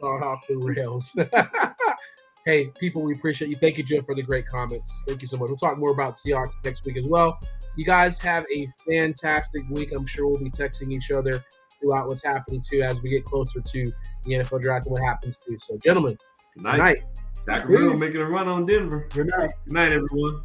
gone off the rails. Hey, people, we appreciate you. Thank you, Joe, for the great comments. Thank you so much. We'll talk more about Seahawks next week as well. You guys have a fantastic week. I'm sure we'll be texting each other throughout what's happening, too, as we get closer to the NFL draft and what happens, too. So, gentlemen, Good night. good night. Sacramento Peace. making a run on Denver. Good night. Good night, everyone.